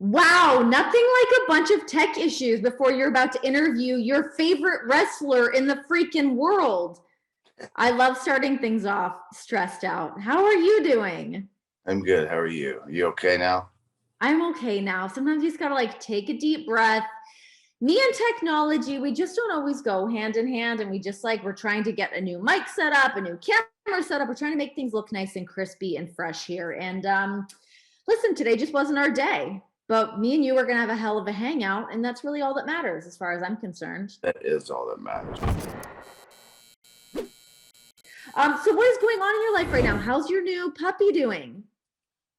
Wow, nothing like a bunch of tech issues before you're about to interview your favorite wrestler in the freaking world. I love starting things off stressed out. How are you doing? I'm good. How are you? You okay now? I'm okay now. Sometimes you just gotta like take a deep breath. Me and technology, we just don't always go hand in hand. And we just like, we're trying to get a new mic set up, a new camera set up. We're trying to make things look nice and crispy and fresh here. And listen, today just wasn't our day. But me and you are going to have a hell of a hangout, and that's really all that matters as far as I'm concerned. That is all that matters. So what is going on in your life right now? How's your new puppy doing?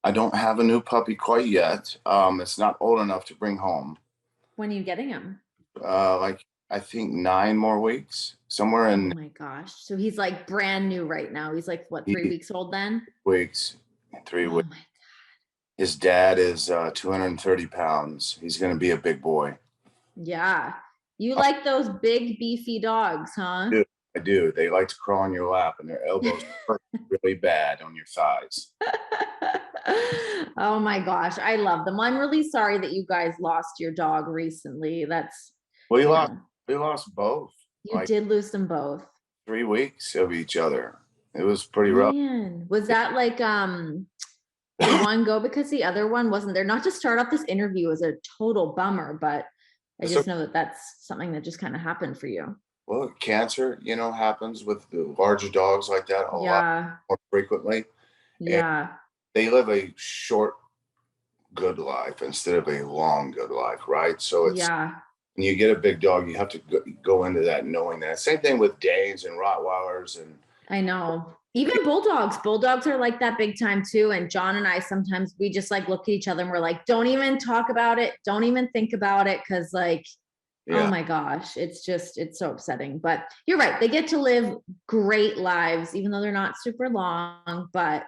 I don't have a new puppy quite yet. It's not old enough to bring home. When are you getting him? Like I think 9 more weeks, somewhere Oh in my gosh. So he's like brand new right now. He's like, what, 3 weeks old then? weeks, 3 weeks. Oh my. His dad is 230 pounds. He's going to be a big boy. Yeah. You like those big beefy dogs, huh? I do. They like to crawl on your lap and their elbows hurt really bad on your thighs. Oh my gosh. I love them. I'm really sorry that you guys lost your dog recently. That's, We you lost. know, We lost both. you Like did lose them both. 3 weeks of each other. It was pretty rough. Man, was that like did one go because the other one wasn't there? Not to start off this interview as a total bummer, but I just know that that's something that just kind of happened for you. Well, cancer, happens with the larger dogs like that a lot more frequently. And Yeah. they live a short, good life instead of a long, good life, right? So it's when you get a big dog, you have to go into that knowing that. Same thing with Danes and Rottweilers and I know. Even bulldogs. Bulldogs are like that big time too. And John and I sometimes we just like look at each other and we're like, don't even talk about it. Don't even think about it. Cause like, oh my gosh, it's so upsetting. But you're right. They get to live great lives, even though they're not super long, but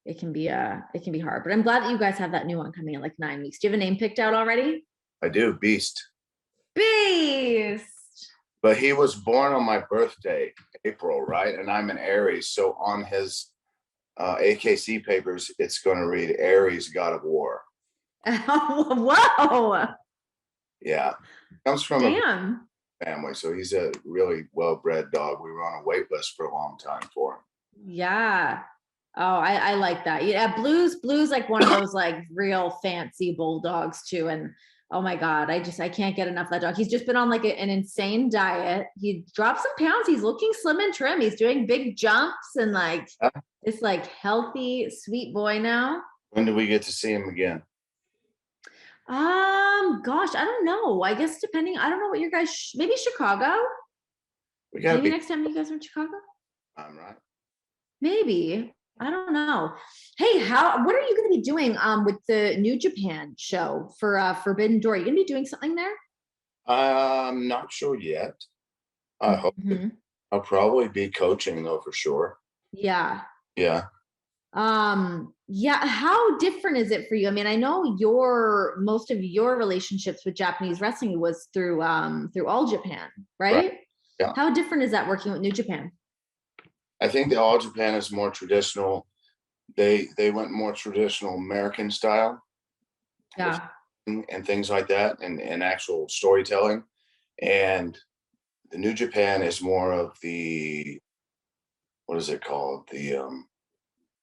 it can be hard. But I'm glad that you guys have that new one coming in like 9 weeks. Do you have a name picked out already? I do, Beast. Beast. But he was born on my birthday, April, right? And I'm an Aries. So on his AKC papers, it's going to read Aries, God of War. Whoa. Yeah. Comes from a family. So he's a really well-bred dog. We were on a wait list for a long time for him. Yeah. Oh, I like that. Yeah, Blue's like one of those like real fancy bulldogs too. And oh my God, I can't get enough of that dog. He's just been on like an insane diet. He dropped some pounds. He's looking slim and trim. He's doing big jumps and like this like healthy, sweet boy now. When do we get to see him again? Gosh, I don't know. I guess depending, I don't know what your guys, maybe Chicago. Maybe next time you guys are in Chicago. I'm right. Maybe. I don't know. Hey, what are you going to be doing with the New Japan show for Forbidden Door? Are you going to be doing something there? I'm not sure yet. I hope I'll probably be coaching though for sure. Yeah. Yeah. Yeah. How different is it for you? I mean, I know most of your relationships with Japanese wrestling was through All Japan, right? Yeah. How different is that working with New Japan? I think the All Japan is more traditional. They went more traditional American style. Yeah. And things like that and actual storytelling. And the New Japan is more of the, what is it called? The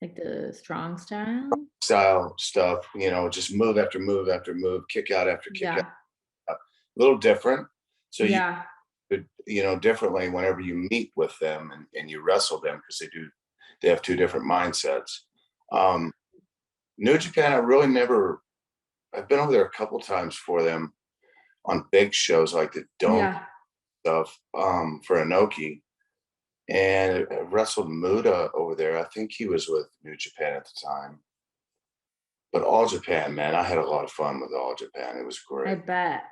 like the strong style stuff, just move after move after move, kick out after kick out. A little different. So you could, differently whenever you meet with them and you wrestle them because they have two different mindsets. New Japan, I've been over there a couple times for them on big shows like the Dome stuff for Inoki. And I wrestled Muda over there. I think he was with New Japan at the time. But All Japan, man, I had a lot of fun with All Japan. It was great. I bet.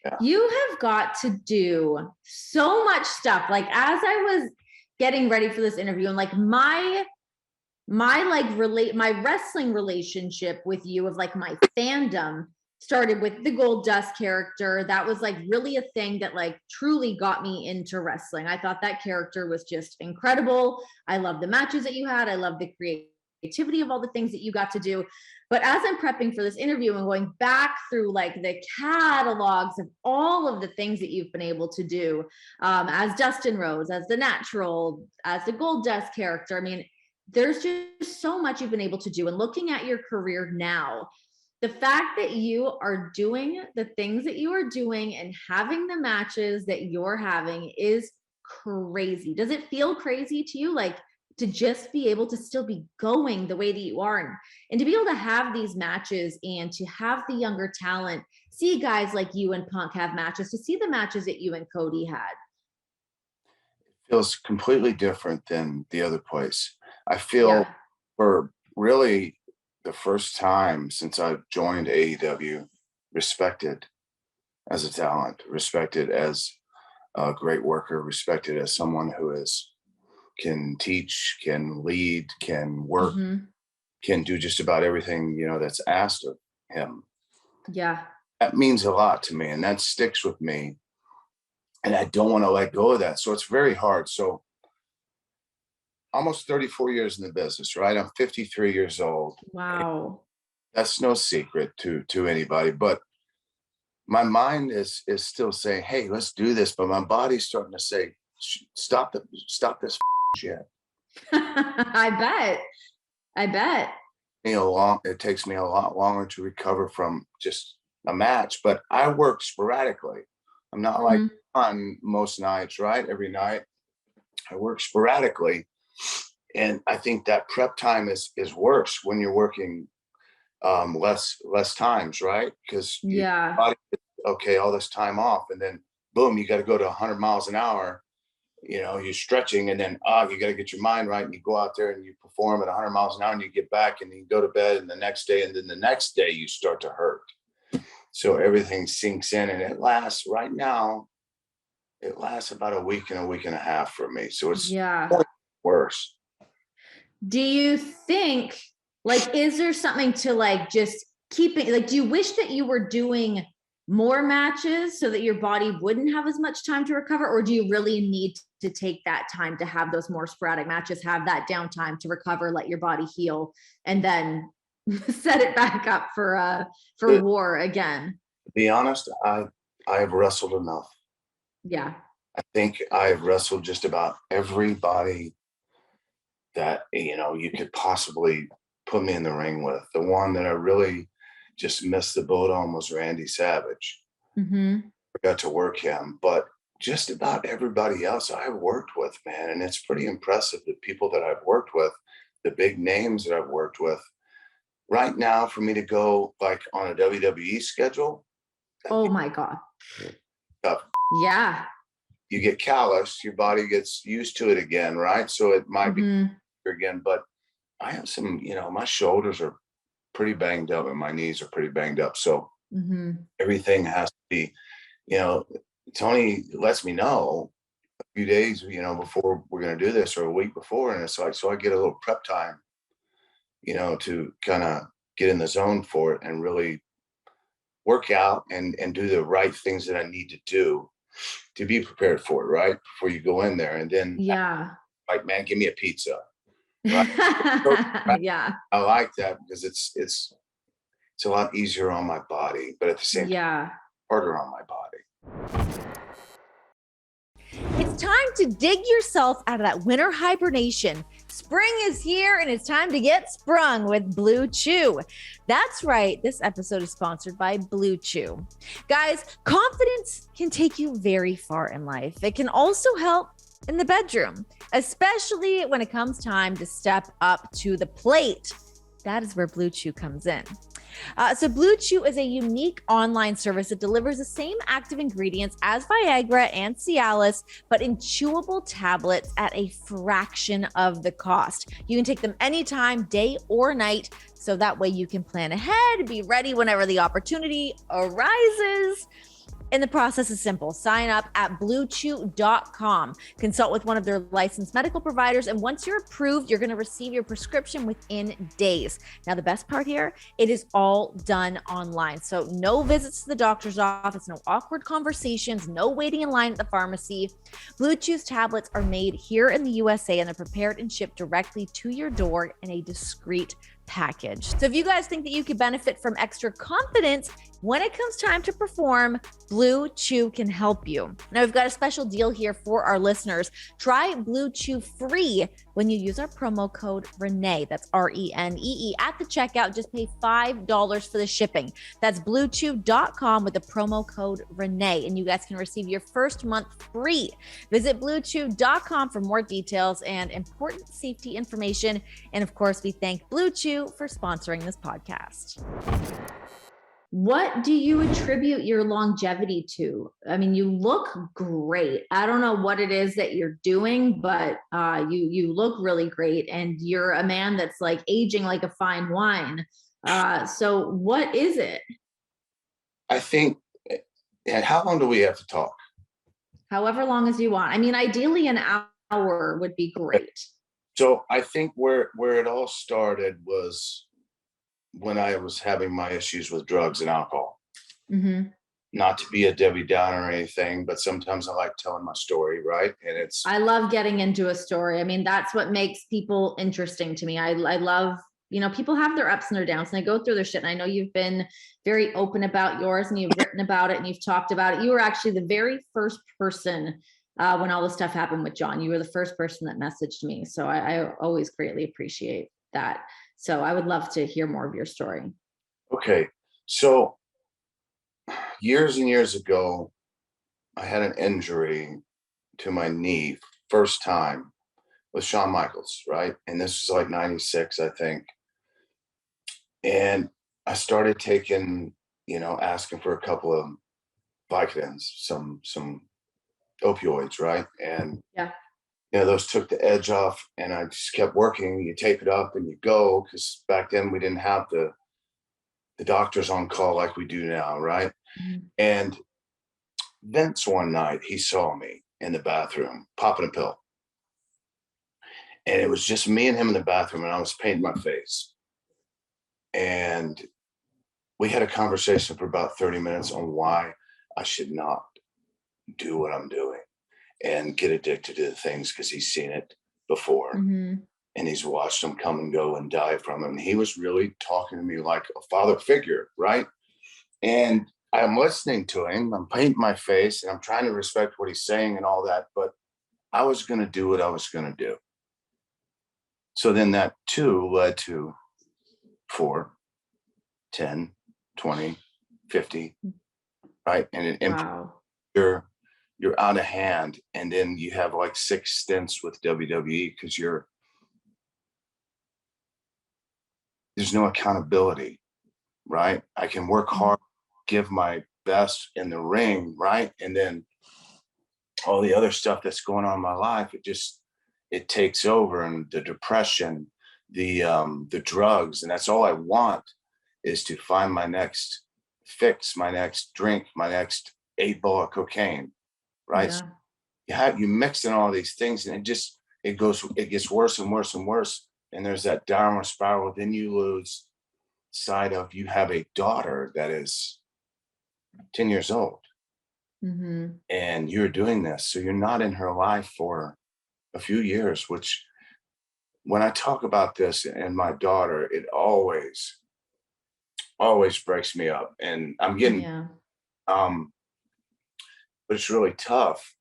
Yeah. You have got to do so much stuff. Like as I was getting ready for this interview and like my wrestling relationship with you of like my fandom started with the Goldust character. That was like really a thing that like truly got me into wrestling. I thought that character was just incredible. I love the matches that you had. I love the creativity of all the things that you got to do. But as I'm prepping for this interview and going back through like the catalogs of all of the things that you've been able to do, as Dustin Rhodes, as the Natural, as the Goldust character, I mean, there's just so much you've been able to do. And looking at your career now, the fact that you are doing the things that you are doing and having the matches that you're having is crazy. Does it feel crazy to you? Like, to just be able to still be going the way that you are, and to be able to have these matches and to have the younger talent see guys like you and Punk have matches, to see the matches that you and Cody had. It feels completely different than the other place. I feel for really the first time since I've joined AEW, respected as a talent, respected as a great worker, respected as someone who can teach, can lead, can work, can do just about everything, that's asked of him. Yeah. That means a lot to me, and that sticks with me. And I don't want to let go of that. So it's very hard. So almost 34 years in the business, right? I'm 53 years old. Wow. That's no secret to anybody, but my mind is still saying, hey, let's do this. But my body's starting to say, stop this shit. I bet. It takes me a lot longer to recover from just a match, but I work sporadically. I'm not like on most nights, right? Every night I work sporadically. And I think that prep time is worse when you're working less times, right? Because your body, okay, all this time off, and then boom, you got to go to 100 miles an hour. You're stretching, and then you got to get your mind right, and you go out there and you perform at 100 miles an hour, and you get back and you go to bed, and the next day, and then the next day you start to hurt. So everything sinks in, and it lasts right now. It lasts about a week and a half for me. So it's worse. Do you think, like, is there something to like just keeping, like, do you wish that you were doing more matches so that your body wouldn't have as much time to recover? Or do you really need to take that time to have those more sporadic matches, have that downtime to recover, let your body heal, and then set it back up for war again? To be honest, I've wrestled enough. Yeah. I think I've wrestled just about everybody that, you could possibly put me in the ring with. The one that I really just missed the boat on was Randy Savage. I got to work him, but just about everybody else I've worked with, man. And it's pretty impressive, the people that I've worked with, the big names that I've worked with. Right now, for me to go like on a WWE schedule. Oh my God. Tough. Yeah. You get calloused, your body gets used to it again, right? So it might be again, but I have some, my shoulders are pretty banged up and my knees are pretty banged up. So everything has to be, Tony lets me know a few days, before we're going to do this, or a week before. And it's like, so I get a little prep time, to kind of get in the zone for it and really work out and do the right things that I need to do to be prepared for it, right? Before you go in there. And then, like, man, give me a pizza. Right? Yeah. I like that because it's a lot easier on my body, but at the same time, harder on my body. It's time to dig yourself out of that winter hibernation. Spring is here and it's time to get sprung with Blue Chew. That's right. This episode is sponsored by Blue Chew. Guys, confidence can take you very far in life. It can also help in the bedroom, especially when it comes time to step up to the plate. That is where Blue Chew comes in. So Blue Chew is a unique online service that delivers the same active ingredients as Viagra and Cialis, but in chewable tablets at a fraction of the cost. You can take them anytime, day or night, so that way you can plan ahead, be ready whenever the opportunity arises. And the process is simple. Sign up at bluechew.com. Consult with one of their licensed medical providers. And once you're approved, you're going to receive your prescription within days. Now, the best part here, it is all done online. So no visits to the doctor's office, no awkward conversations, no waiting in line at the pharmacy. Blue Chew's tablets are made here in the USA and they're prepared and shipped directly to your door in a discreet package. So if you guys think that you could benefit from extra confidence when it comes time to perform, Blue Chew can help you. Now we've got a special deal here for our listeners. Try Blue Chew free when you use our promo code Renee. That's RENEE at the checkout. Just pay $5 for the shipping. That's bluechew.com with the promo code Renee, and you guys can receive your first month free. Visit bluechew.com for more details and important safety information. And of course, we thank Blue Chew for sponsoring this podcast. What do you attribute your longevity to? I mean, you look great. I don't know what it is that you're doing, but you look really great, and you're a man that's like aging like a fine wine. So what is it? I think, and how long do we have to talk? However long as you want. I mean, ideally an hour would be great. So I think where it all started was when I was having my issues with drugs and alcohol. Mm-hmm. Not to be a Debbie Downer or anything, but sometimes I like telling my story, right? And I love getting into a story. I mean, that's what makes people interesting to me. I love, people have their ups and their downs, and they go through their shit. And I know you've been very open about yours, and you've written about it, and you've talked about it. You were actually the very first person when all this stuff happened with John. You were the first person that messaged me. So I always greatly appreciate that. So I would love to hear more of your story. Okay. So years and years ago, I had an injury to my knee, first time with Shawn Michaels, right? And this was like 96, I think. And I started taking, asking for a couple of Vicodins, some opioids, right? And yeah. Those took the edge off, and I just kept working. You tape it up and you go, because back then we didn't have the doctors on call like we do now, right? Mm-hmm. And Vince one night, he saw me in the bathroom popping a pill. And it was just me and him in the bathroom, and I was painting my face. And we had a conversation for about 30 minutes on why I should not do what I'm doing and get addicted to the things, because he's seen it before. Mm-hmm. And he's watched them come and go and die from it. And he was really talking to me like a father figure, right? And I'm listening to him, I'm painting my face, and I'm trying to respect what he's saying and all that, but I was going to do what I was going to do. So then that too led to 4, 10, 20, 50, right? And wow. You're out of hand, and then you have like 6 stints with WWE because there's no accountability, right? I can work hard, give my best in the ring, right? And then all the other stuff that's going on in my life, it takes over, and the depression, the drugs, and that's all I want is to find my next fix, my next drink, my next 8 ball of cocaine. Right. Yeah. So you mix in all these things, and it gets worse and worse and worse. And there's that downward spiral. Then you lose sight of, you have a daughter that is 10 years old. Mm-hmm. And you're doing this. So you're not in her life for a few years, which when I talk about this and my daughter, it always breaks me up. And I'm getting, but it's really tough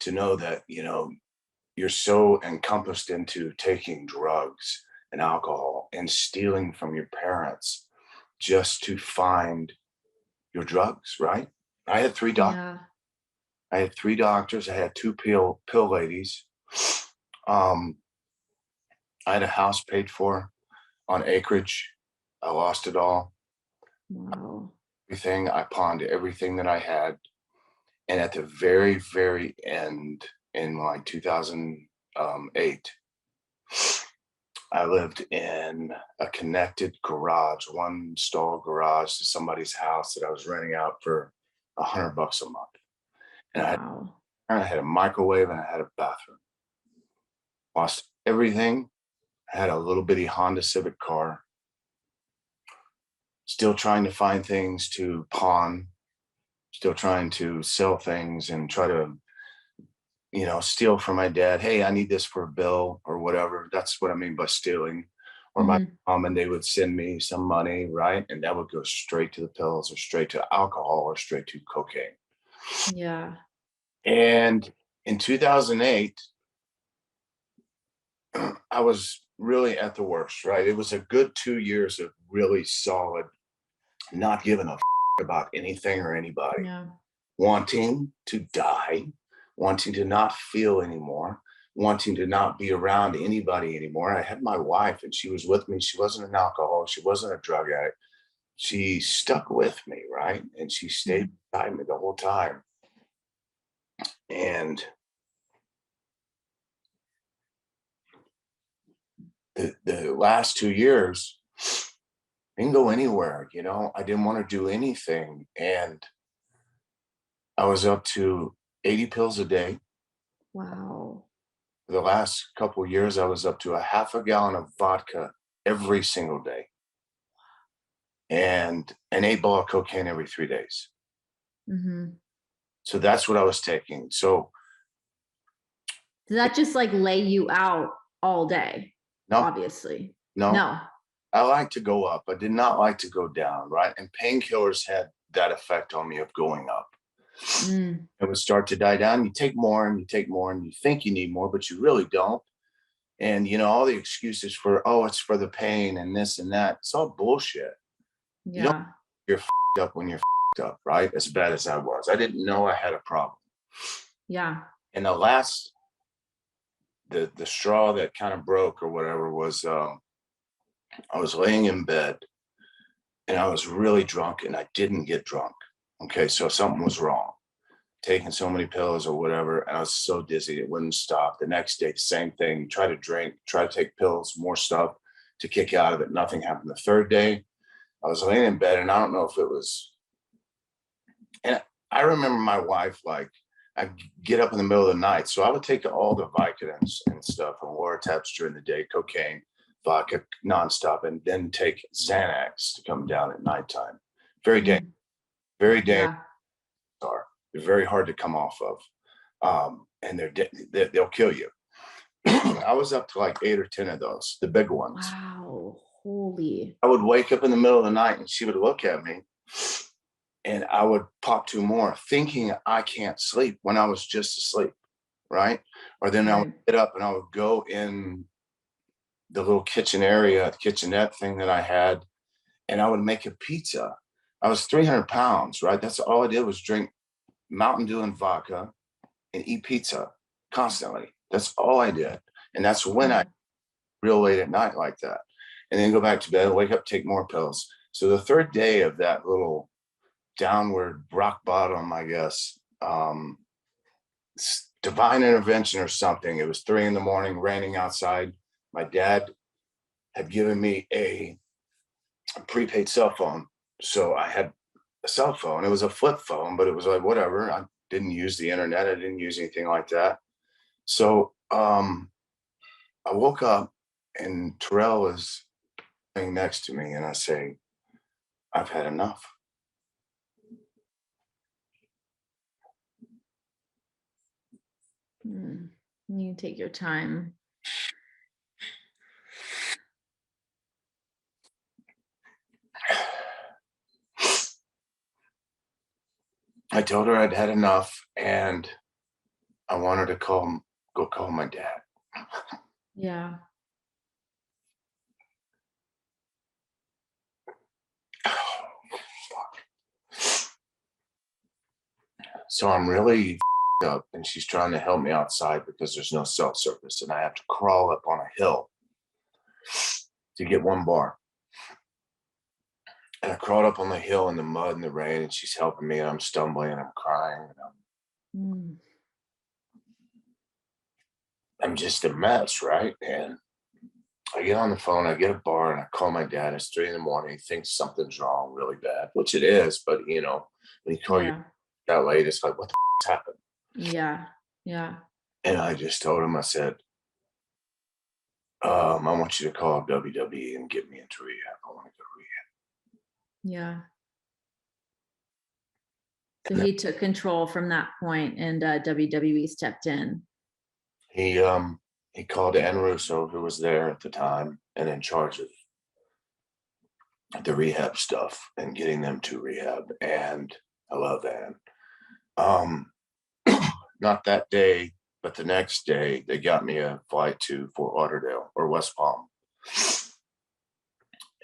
to know that, you're so encompassed into taking drugs and alcohol and stealing from your parents just to find your drugs, right? I had 3 doctors. Yeah. I had 3 doctors. I had 2 pill ladies. I had a house paid for on acreage. I lost it all. Wow. Everything. I pawned everything that I had. And at the very, very end, in like 2008, I lived in a connected garage, 1-stall garage to somebody's house that I was renting out for $100 a month. And I had a microwave, and I had a bathroom. Lost everything. I had a little bitty Honda Civic car. Still trying to find things to pawn. Still trying to sell things and try to, steal from my dad. Hey, I need this for a bill or whatever. That's what I mean by stealing. or my mom, and they would send me some money, right? And that would go straight to the pills or straight to alcohol or straight to cocaine. Yeah. And in 2008, I was really at the worst, right? It was a good 2 years of really solid, not giving a about anything or anybody, wanting to die, wanting to not feel anymore, wanting to not be around anybody anymore. I had my wife and she was with me. She wasn't an alcoholic. She wasn't a drug addict. She stuck with me, right? And she stayed beside me the whole time. And the last 2 years, I didn't go anywhere, you know, I didn't want to do anything. And I was up to 80 pills a day. Wow. For the last couple of years, I was up to a half a gallon of vodka every single day and an 8 ball of cocaine every 3 days. So that's what I was taking. So does that just like lay you out all day? No, obviously. No. I like to go up. I did not like to go down, right? And painkillers had that effect on me of going up. It would start to die down. You take more and you take more and you think you need more, but you really don't. And, you know, all the excuses for, oh, it's for the pain and this and that. It's all bullshit. Yeah. You don't, you're f***ed up when you're f***ed up, right? As bad as I was. I didn't know I had a problem. Yeah. And the last, the straw that kind of broke or whatever was, I was laying in bed and I was really drunk and I didn't get drunk. Okay, so something was wrong. Taking so many pills or whatever, and I was so dizzy it wouldn't stop. The next day, same thing. You try to drink, try to take pills, more stuff to kick you out of it. Nothing happened. The third day, I was laying in bed, and I don't know if it was. And I remember my wife, like, I'd get up in the middle of the night, so I would take all the Vicodins and stuff and Wartaps during the day, cocaine, vodka, nonstop, and then take Xanax to come down at nighttime. Very dangerous. Very dangerous. They're very hard to come off of, and they'll kill you. I was up to like 8 or 10 of those, the big ones. Wow, holy! I would wake up in the middle of the night, and she would look at me, and I would pop 2 more, thinking I can't sleep when I was just asleep, right? Or then I would get up and I would go in the little kitchen area, the kitchenette thing that I had, and I would make a pizza. I was 300 pounds, right? That's all I did was drink Mountain Dew and vodka and eat pizza constantly. That's all I did. And that's when I real late at night like that. And then go back to bed, wake up, take more pills. So the third day of that little downward rock bottom, I guess, divine intervention or something. It was 3 a.m, raining outside. My dad had given me a prepaid cell phone. So I had a cell phone. It was a flip phone, but it was like, whatever. I didn't use the internet. I didn't use anything like that. So I woke up and Terrell is laying next to me and I say, I've had enough. You take your time. I told her I'd had enough and I wanted to go call my dad. Yeah. So I'm really up and she's trying to help me outside because there's no cell service and I have to crawl up on a hill to get 1 bar. And I crawled up on the hill in the mud and the rain and she's helping me and I'm stumbling and I'm crying and I'm just a mess, right? And I get on the phone, I get a bar and I call my dad. It's 3 a.m. He thinks something's wrong really bad, which it is. But, you know, when you call you that late, it's like, what the happened? Yeah. And I just told him, I said, I want you to call WWE and get me into rehab. I want to go to rehab. Yeah. So he took control from that point and WWE stepped in. He he called Ann Russo, who was there at the time and in charge of the rehab stuff and getting them to rehab. And I love Ann. Not that day, but the next day, they got me a flight to Fort Lauderdale or West Palm.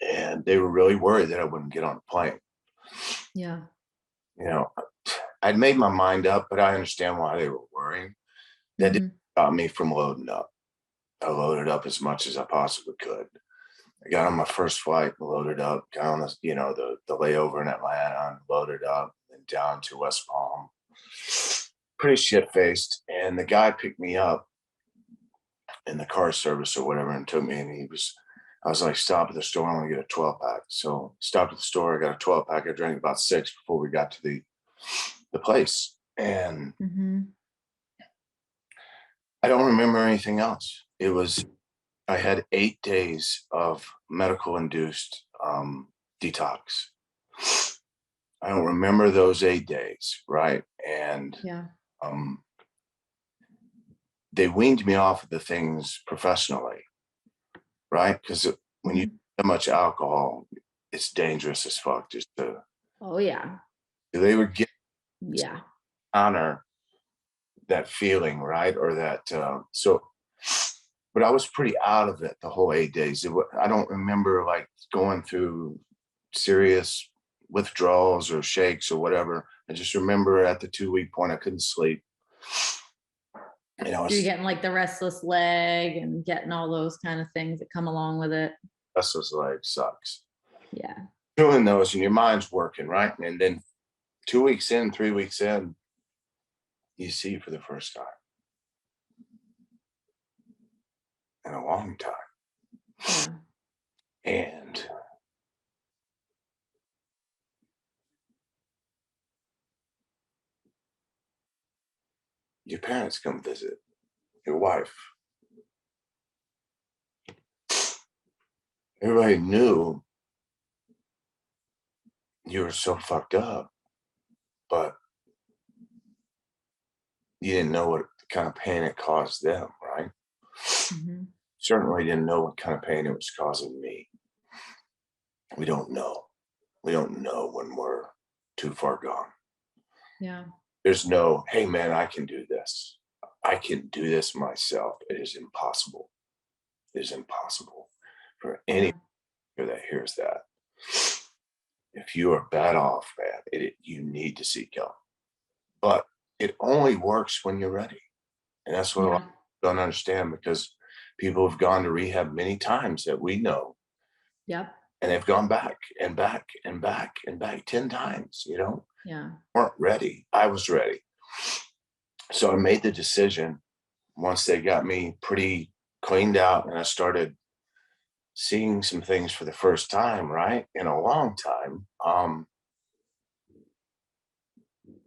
And they were really worried that I wouldn't get on a plane. Yeah. You know, I'd made my mind up, but I understand why they were worrying. That didn't stop me from loading up. I loaded up as much as I possibly could. I got on my first flight and loaded up, got on the, you know, the layover in Atlanta and loaded up and down to West Palm. Pretty shit-faced. And the guy picked me up in the car service or whatever and took me, and I was like, stop at the store, I want to get a 12-pack. So stopped at the store, I got a 12-pack. I drank about 6 before we got to the place. And I don't remember anything else. I had 8 days of medical induced detox. I don't remember those 8 days, right? And they weaned me off of the things professionally, right? Because when you have much alcohol, it's dangerous as fuck. Just to they would get honor that feeling, right? Or that but I was pretty out of it the whole 8 days. I don't remember like going through serious withdrawals or shakes or whatever. I just remember at the 2-week point I couldn't sleep. You know, you're getting like the restless leg and getting all those kind of things that come along with it. Restless leg sucks. Yeah. Doing those and your mind's working, right? And then 2 weeks in, 3 weeks in, you see for the first time in a long time. And your parents come visit, your wife. Everybody knew you were so fucked up, but you didn't know what kind of pain it caused them, right? Certainly didn't know what kind of pain it was causing me. We don't know. We don't know when we're too far gone. Yeah. There's no, hey man, I can do this. I can do this myself. It is impossible. It is impossible for anyone that hears that. If you are bad off, man, you need to seek help. But it only works when you're ready. And that's what a lot of people don't understand, because people have gone to rehab many times that we know. Yep. And they've gone back and back and back and back 10 times, you know? Yeah. Weren't ready. I was ready. So I made the decision once they got me pretty cleaned out and I started seeing some things for the first time, right? In a long time,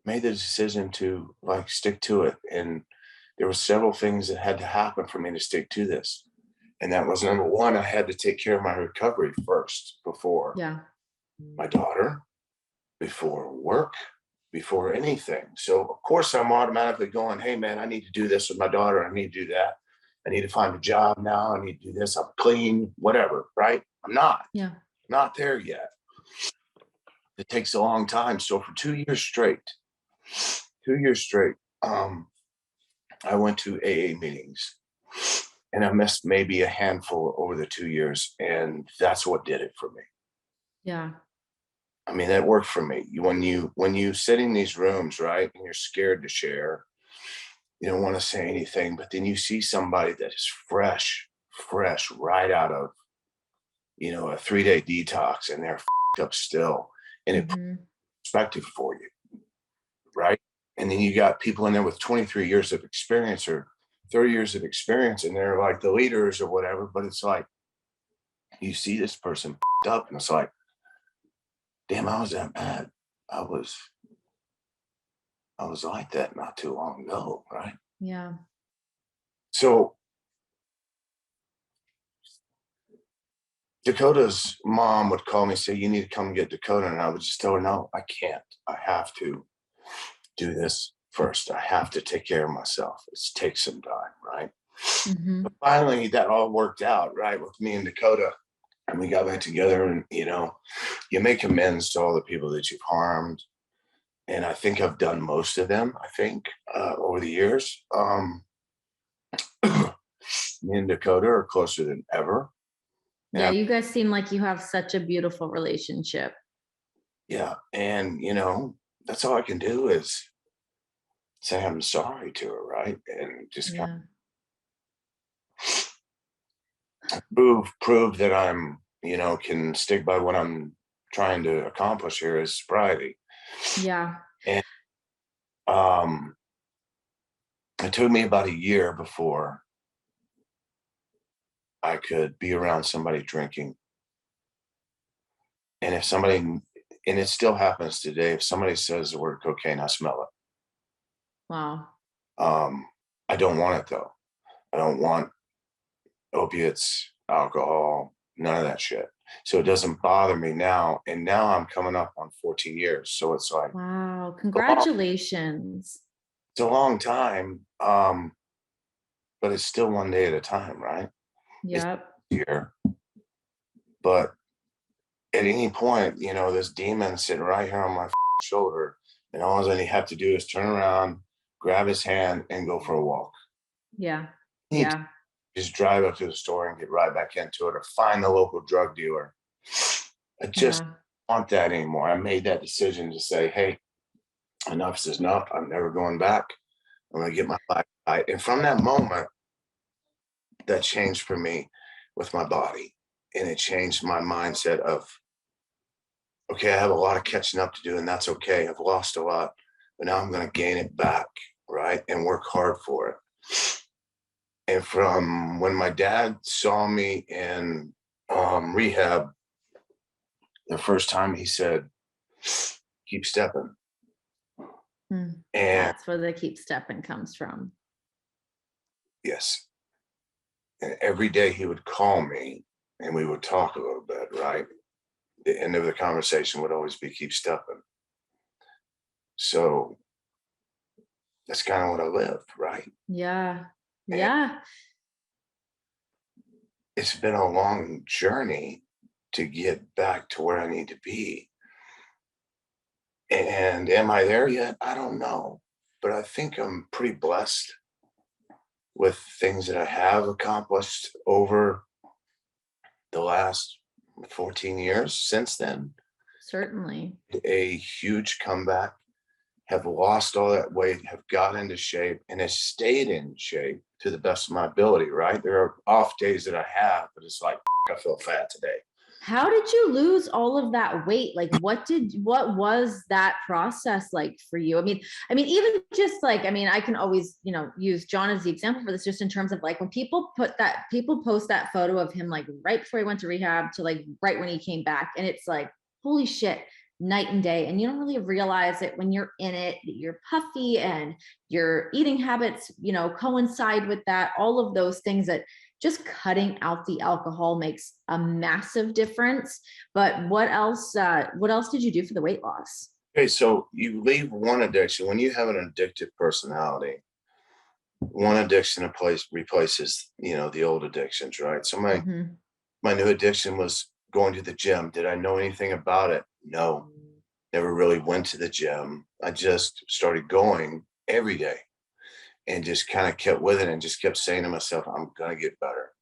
made the decision to like stick to it. And there were several things that had to happen for me to stick to this. And that was number one, I had to take care of my recovery first before my daughter, before work, before anything. So of course I'm automatically going, hey man, I need to do this with my daughter. I need to do that. I need to find a job now. I need to do this. I'm clean, whatever, right? I'm not. Yeah. Not there yet. It takes a long time. So for 2 years straight, I went to AA meetings. And I missed maybe a handful over the 2 years. And that's what did it for me. Yeah. I mean, that worked for me. When you sit in these rooms, right, and you're scared to share, you don't want to say anything, but then you see somebody that is fresh right out of, you know, a 3-day detox, and they're up still, and it puts perspective for you, right? And then you got people in there with 23 years of experience or 30 years of experience, and they're like the leaders or whatever, but it's like, you see this person up and it's like, damn, I was that bad. I was like that not too long ago, right? Yeah. So Dakota's mom would call me and say, you need to come get Dakota. And I would just tell her, no, I can't. I have to do this first. I have to take care of myself. It takes some time, right? But finally, that all worked out, right, with me and Dakota. And we got back together, and, you know, you make amends to all the people that you've harmed. And I think I've done most of them, over the years. Me and Dakota are closer than ever. Yeah, you guys seem like you have such a beautiful relationship. Yeah. And, you know, that's all I can do is say I'm sorry to her, right? And just kind of prove that I'm, you know, can stick by what I'm trying to accomplish here is sobriety. Yeah. And it took me about a year before I could be around somebody drinking. And if somebody, and it still happens today, if somebody says the word cocaine, I smell it. Wow. I don't want it though. I don't want opiates, alcohol, none of that shit. So it doesn't bother me now. And now I'm coming up on 14 years. So it's like, wow, congratulations. It's a long time. But it's still one day at a time, right? Yep. Here. But at any point, you know, this demon sitting right here on my shoulder, and all I have to do is turn around, grab his hand, and go for a walk. Yeah. Yeah. Just drive up to the store and get right back into it, or find the local drug dealer. I just don't want that anymore. I made that decision to say, hey, enough is enough. I'm never going back. I'm going to get my life right. And from that moment, that changed for me with my body. And it changed my mindset of, okay, I have a lot of catching up to do, and that's okay. I've lost a lot, but now I'm going to gain it back, right? And work hard for it. And from when my dad saw me in rehab, the first time he said, keep stepping. And that's where the keep stepping comes from. Yes. And every day he would call me and we would talk a little bit, right? The end of the conversation would always be keep stepping. So that's kind of what I lived, right? Yeah. Yeah. It's been a long journey to get back to where I need to be. And am I there yet? I don't know. But I think I'm pretty blessed with things that I have accomplished over the last 14 years since then. Certainly. A huge comeback, have lost all that weight, have got into shape, and have stayed in shape to the best of my ability, right? There are off days that I have, but it's like, I feel fat today. How did you lose all of that weight? Like, what was that process like for you? I mean, even just like, I can always, use John as the example for this, just in terms of like, when people post that photo of him, like right before he went to rehab to like right when he came back. And it's like, holy shit, night and day. And you don't really realize it when you're in it, you're puffy and your eating habits, coincide with that, all of those things that just cutting out the alcohol makes a massive difference. But what else did you do for the weight loss? Okay, so you leave one addiction. When you have an addictive personality, one addiction replaces, the old addictions, right? So my new addiction was going to the gym. Did I know anything about it? No, never really went to the gym. I just started going every day. And just kind of kept with it and just kept saying to myself, I'm going to get better,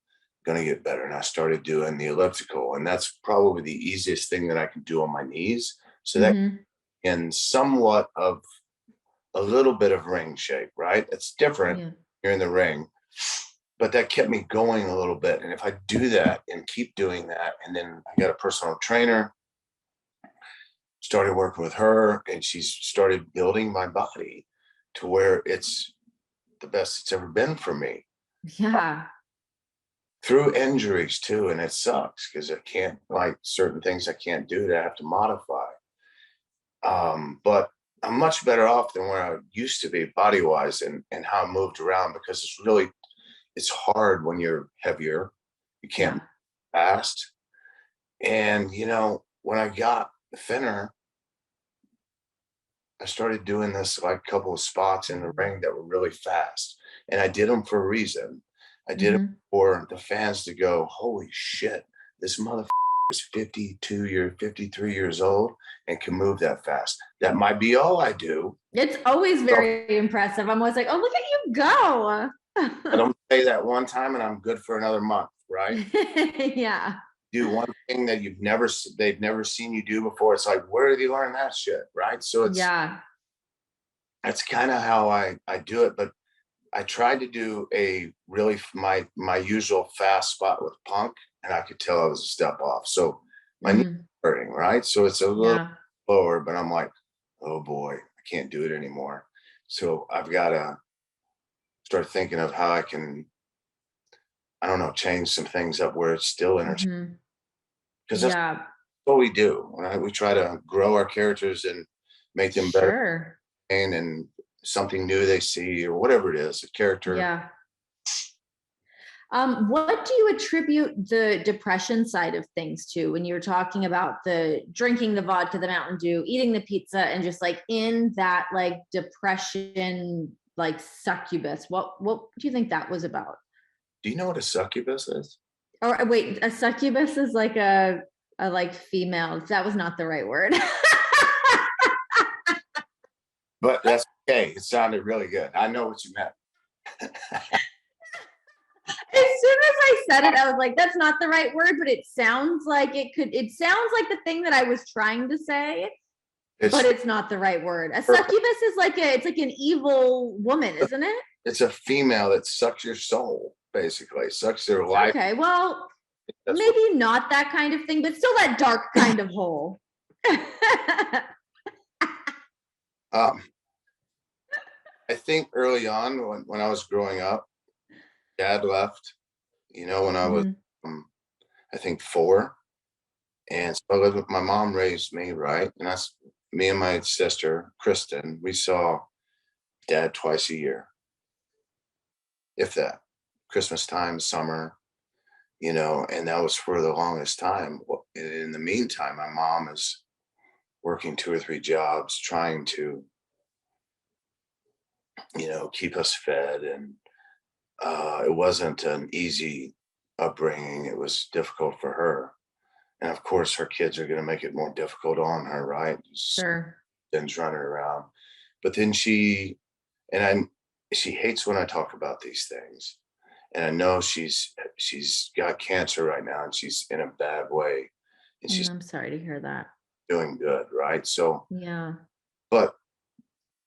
And I started doing the elliptical. And that's probably the easiest thing that I can do on my knees. So that in somewhat of a little bit of ring shape, right? It's different. Yeah. You're in the ring, but that kept me going a little bit. And if I do that and keep doing that, and then I got a personal trainer, started working with her, and she started building my body to where it's the best it's ever been for me. Yeah. Through injuries too. And it sucks because I can't, like, certain things I can't do that I have to modify. But I'm much better off than where I used to be body wise and how I moved around, because it's hard when you're heavier. You can't move fast. And, when I got thinner, I started doing this like couple of spots in the ring that were really fast. And I did them for a reason. I did it for the fans to go, holy shit, this motherfucker is 53 years old and can move that fast. That might be all I do. It's always very impressive. I'm always like, oh, look at you go. I don't say that one time and I'm good for another month, right? Yeah. Do one thing that they've never seen you do before. It's like, where did you learn that shit, right? So it's that's kind of how I do it. But I tried to do a really my usual fast spot with Punk, and I could tell I was a step off. So my knee hurting, right? So it's a little lower, but I'm like, oh boy, I can't do it anymore. So I've got to start thinking of how I can, I don't know, change some things up where it's still entertaining. Because that's what we do. We try to grow our characters and make them better, and something new they see or whatever it is, a character. Yeah. What do you attribute the depression side of things to when you're talking about the drinking the vodka, the Mountain Dew, eating the pizza, and just like in that like depression, like succubus? What do you think that was about? Do you know what a succubus is? Or wait, a succubus is like a like female. That was not the right word. But that's okay. It sounded really good. I know what you meant. As soon as I said it, I was like, that's not the right word, but it sounds like it sounds like the thing that I was trying to say, but it's not the right word. A succubus is like it's like an evil woman, isn't it? It's a female that sucks your soul, basically. Sucks their life. Okay, well, maybe not that kind of thing, but still that dark kind of hole. I think early on when I was growing up, Dad left, when I was, I think 4. And so my mom raised me, right? And that's me and my sister, Kristen. We saw Dad twice a year, if that. Christmas time, summer, and that was for the longest time. In the meantime, my mom is working 2 or 3 jobs, trying to, keep us fed. And it wasn't an easy upbringing. It was difficult for her. And of course, her kids are going to make it more difficult on her, right? Sure. Things running around. But then she hates when I talk about these things. And I know she's got cancer right now and she's in a bad way. And she's I'm sorry to hear that. Doing good, right? So yeah. But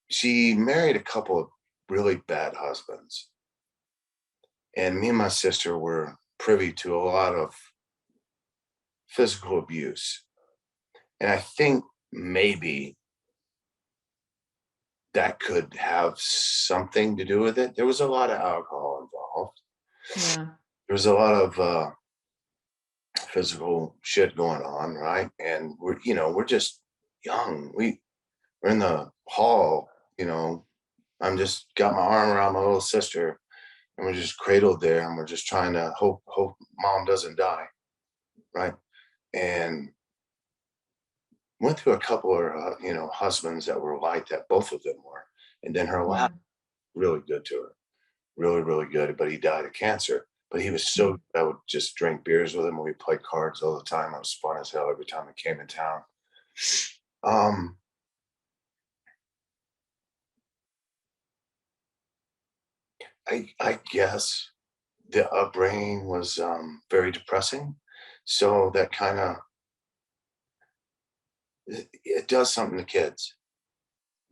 she married a couple of really bad husbands. And me and my sister were privy to a lot of physical abuse. And I think maybe that could have something to do with it. There was a lot of alcohol involved. Yeah. There was a lot of physical shit going on, right? And we're just young. We're in the hall, I'm just got my arm around my little sister and we're just cradled there and we're just trying to hope mom doesn't die, right? And went through a couple of husbands that were like that. Both of them were. And then her last really good to her, really, really good. But he died of cancer. But he was so I would just drink beers with him and we played cards all the time. It was fun as hell every time he came in town. I guess the upbringing was very depressing. So that kind of it does something to kids,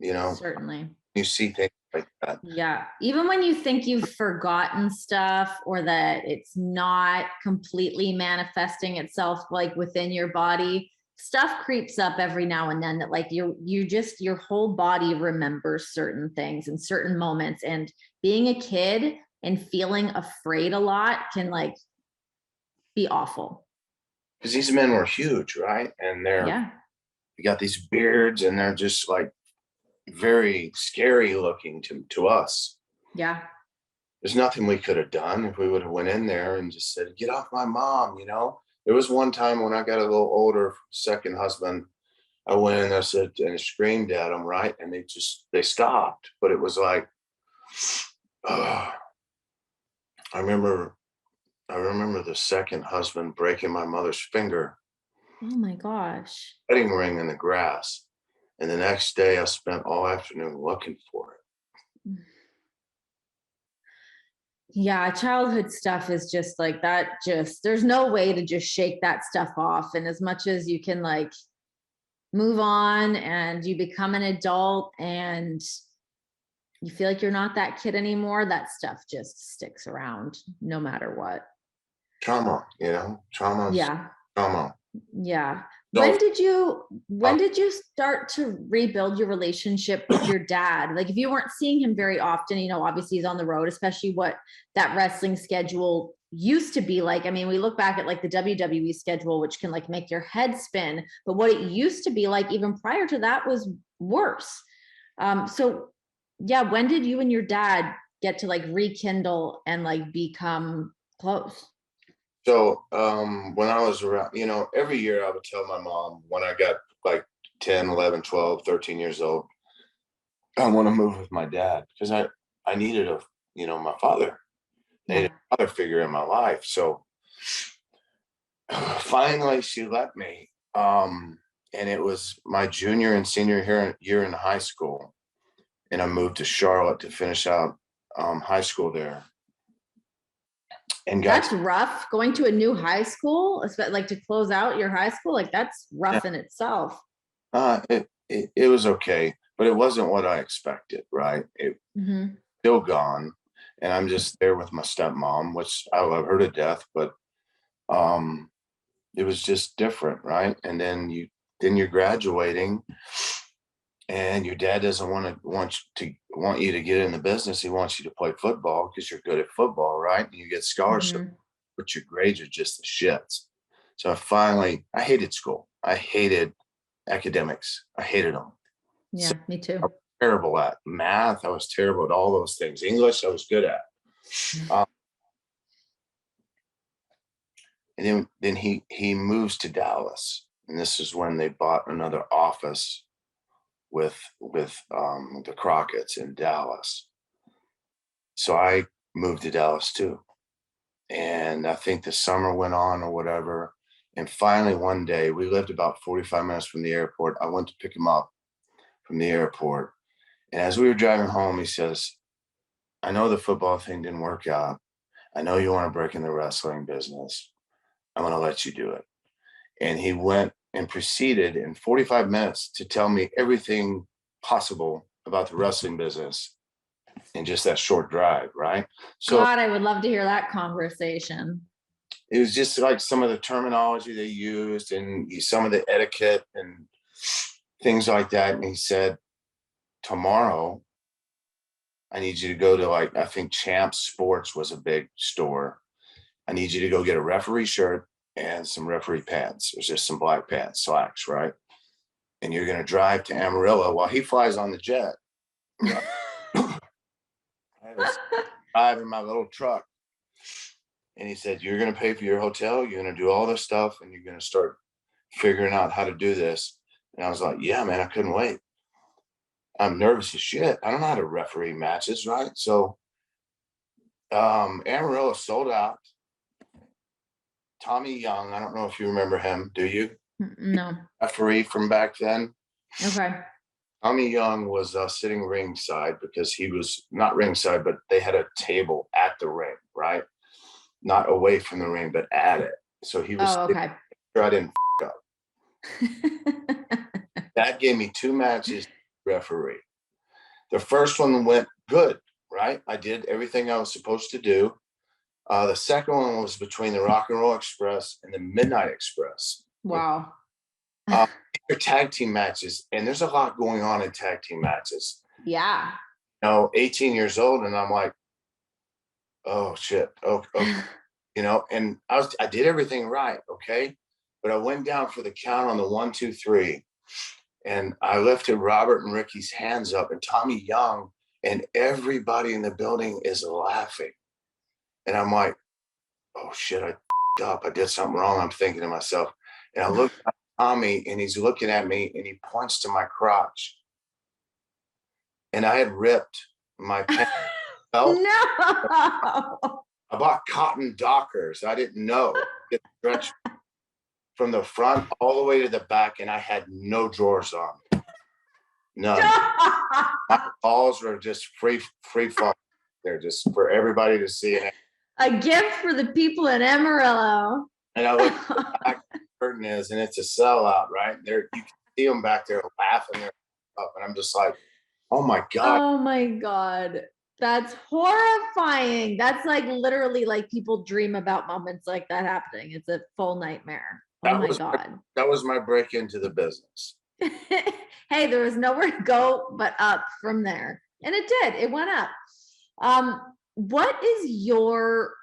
Certainly. You see things like that. Yeah. Even when you think you've forgotten stuff or that it's not completely manifesting itself like within your body, stuff creeps up every now and then that like your whole body remembers certain things and certain moments. And being a kid and feeling afraid a lot can like be awful. Because these men were huge, right? And they got these beards and they're just like very scary looking to us. Yeah. There's nothing we could have done if we would have went in there and just said, get off my mom, There was one time when I got a little older, second husband, I went in there and screamed at them, right? And they stopped. But it was like, I remember the second husband breaking my mother's finger. Oh my gosh. Wedding ring in the grass. And the next day I spent all afternoon looking for it. Yeah, childhood stuff is just like that. There's no way to just shake that stuff off. And as much as you can like move on and you become an adult and you feel like you're not that kid anymore, that stuff just sticks around no matter what. Trauma, trauma. Yeah. Trauma. Yeah. When did you start to rebuild your relationship with your dad? Like if you weren't seeing him very often, obviously he's on the road, especially what that wrestling schedule used to be like. I mean, we look back at like the WWE schedule, which can like make your head spin, but what it used to be like even prior to that was worse. So yeah, when did you and your dad get to like rekindle and like become close? So when I was around, every year I would tell my mom when I got like 10, 11, 12, 13 years old, I want to move with my dad because I needed my father. I needed a father figure in my life. So finally she let me. And it was my junior and senior year in high school. And I moved to Charlotte to finish out high school there. And that's rough going to a new high school, like to close out your high school. Like that's rough in itself. It was okay, but it wasn't what I expected. Right. It still gone. And I'm just there with my stepmom, which I love her to death, but it was just different. Right. And then you're graduating and your dad doesn't want you to get in the business. He wants you to play football because you're good at football, right? And you get scholarship, but your grades are just the shits. So I hated school. I hated academics. I hated them. Yeah, me too. I was terrible at math. I was terrible at all those things. English, I was good at. And then he moves to Dallas, and this is when they bought another office with the Crockett's in Dallas. So I moved to Dallas too. And I think the summer went on or whatever. And finally one day, we lived about 45 minutes from the airport. I went to pick him up from the airport. And as we were driving home, he says, I know the football thing didn't work out. I know you want to break in the wrestling business. I'm going to let you do it. And he went and proceeded in 45 minutes to tell me everything possible about the wrestling business in just that short drive, right? So God, I would love to hear that conversation. It was just like some of the terminology they used and some of the etiquette and things like that. And he said, tomorrow, I need you to go to I think Champs Sports was a big store. I need you to go get a referee shirt and some referee pants. There's just some black pants, slacks, right? And you're going to drive to Amarillo while he flies on the jet. Right? I was driving my little truck. And he said, you're going to pay for your hotel. You're going to do all this stuff. And you're going to start figuring out how to do this. And I was like, yeah, man, I couldn't wait. I'm nervous as shit. I don't know how to referee matches, right? So Amarillo sold out. Tommy Young, I don't know if you remember him. Do you? No. Referee from back then. Okay. Tommy Young was sitting ringside because he was not ringside, but they had a table at the ring, right? Not away from the ring, but at it. So he was okay. I didn't up. That gave me 2 matches referee. The first one went good, right? I did everything I was supposed to do. The second one was between the Rock and Roll Express and the Midnight Express. Wow. They're tag team matches, and there's a lot going on in tag team matches. Yeah. 18 years old, and I'm like, oh shit. Okay. And I did everything right, okay? But I went down for the count on the 1, 2, 3, and I lifted Robert and Ricky's hands up, and Tommy Young, and everybody in the building is laughing. And I'm like, oh shit, I up. I did something wrong. I'm thinking to myself. And I look at Tommy, and he's looking at me, and he points to my crotch. And I had ripped my pants. No. I I bought cotton Dockers. I didn't know. It stretched from the front all the way to the back, and I had no drawers on. None. My balls were just free fall. They're just for everybody to see. A gift for the people in Amarillo. And I look back the curtain is, and it's a sellout, right? There, you can see them back there laughing their up, and I'm just like, oh my God. Oh my God. That's horrifying. That's like literally like people dream about moments like that happening. It's a full nightmare. Oh my God. That was my break into the business. Hey, there was nowhere to go but up from there. And it did. It went up. What is your,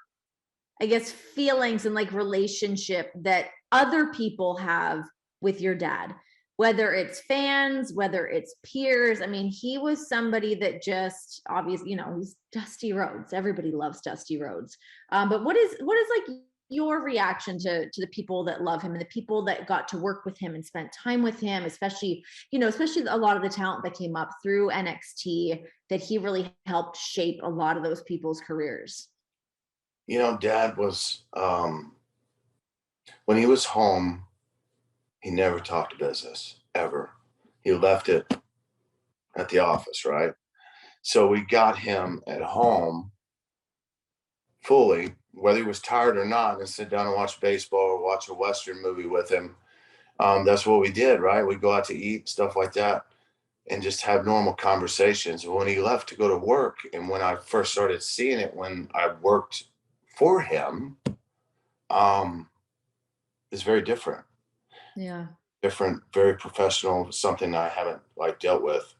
I guess, feelings and like relationship that other people have with your dad? Whether it's fans, whether it's peers. I mean, he was somebody that just obviously, you know, he's Dusty Rhodes. Everybody loves Dusty Rhodes. But what is like your reaction to the people that love him and the people that got to work with him and spent time with him, especially a lot of the talent that came up through NXT, that he really helped shape a lot of those people's careers? You know, Dad was, when he was home, he never talked business, ever. He left it at the office, right? So we got him at home fully, whether he was tired or not, and sit down and watch baseball or watch a Western movie with him. That's what we did, right? We'd go out to eat, stuff like that, and just have normal conversations. When he left to go to work, and when I first started seeing it, when I worked for him, it's very different. Yeah. Different, very professional, something I haven't like dealt with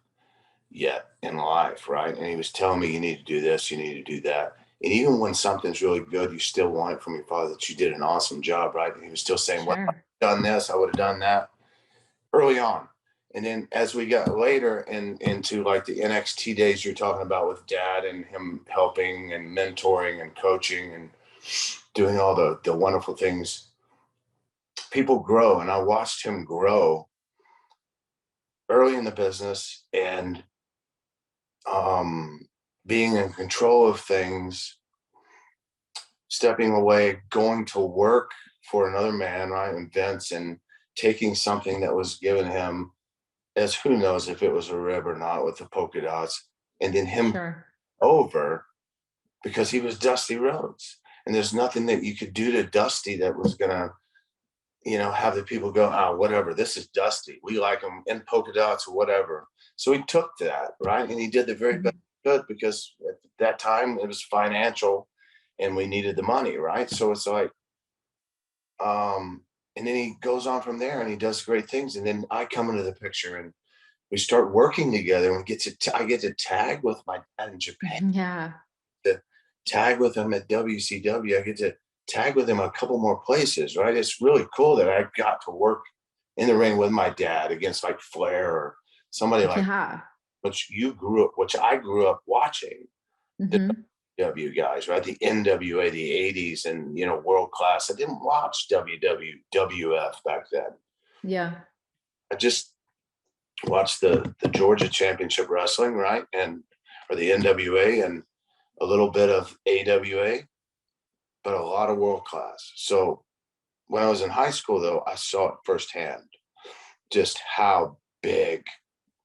yet in life, right? And he was telling me, you need to do this, you need to do that. And even when something's really good, you still want it from your father that you did an awesome job, right? And he was still saying, well, I've done this, I would have done that early on. And then as we got later into like the NXT days you're talking about with Dad and him helping and mentoring and coaching and doing all the wonderful things, people grow. And I watched him grow early in the business and being in control of things, stepping away, going to work for another man, right? And Vince, and taking something that was given him as who knows if it was a rib or not with the polka dots, and then him over because he was Dusty Rhodes. And there's nothing that you could do to Dusty that was going to, you know, have the people go, oh, whatever, this is Dusty. We like him in polka dots or whatever. So he took that, right? And he did the very best good because at that time it was financial and we needed the money, right? So it's like, and then he goes on from there and he does great things. And then I come into the picture and we start working together and I get to tag with my dad in Japan. Yeah. To tag with him at WCW. I get to tag with him a couple more places, right? It's really cool that I got to work in the ring with my dad against like Flair or somebody like which I grew up watching. The W guys, right? The NWA, the 80s, and you know, world class. I didn't watch WWF back then. Yeah. I just watched the Georgia Championship Wrestling, right? Or the NWA and a little bit of AWA, but a lot of world class. So when I was in high school, though, I saw it firsthand, just how big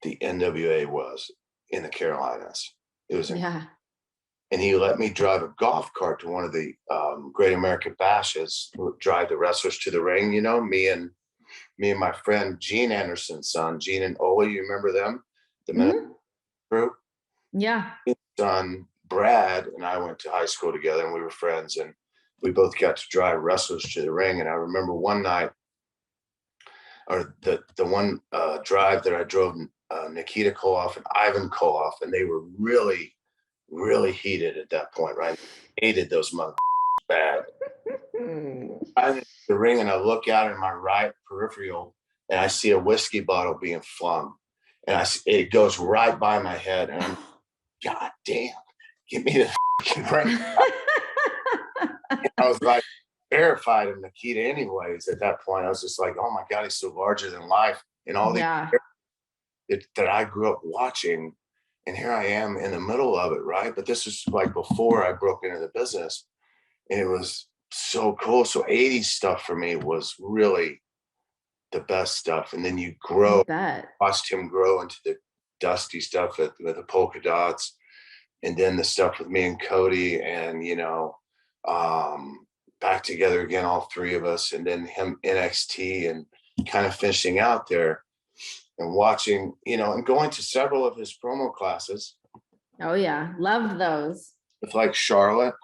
the NWA was in the Carolinas. It was and he let me drive a golf cart to one of the Great American Bashes, drive the wrestlers to the ring. You know, me and my friend Gene Anderson's son, Gene and Ola. You remember them? The group. Yeah. His son Brad and I went to high school together, and we were friends, and we both got to drive wrestlers to the ring. And I remember one night, or the one drive that I drove Nikita Koloff and Ivan Koloff, and they were really, really heated at that point, right? Hated those mother bad. I'm in the ring and I look out in my right peripheral and I see a whiskey bottle being flung, and it goes right by my head, and I'm, God damn, give me the ring. I was like terrified of Nikita anyways at that point. I was just like, oh my God, he's so larger than life, and all that I grew up watching. And here I am in the middle of it, right? But this is like before I broke into the business. And it was so cool. So 80s stuff for me was really the best stuff. And then you grow, watched him grow into the dusty stuff with the polka dots, and then the stuff with me and Cody, and back together again, all three of us, and then him NXT, and kind of finishing out there and watching, and going to several of his promo classes. Oh yeah, love those. With like Charlotte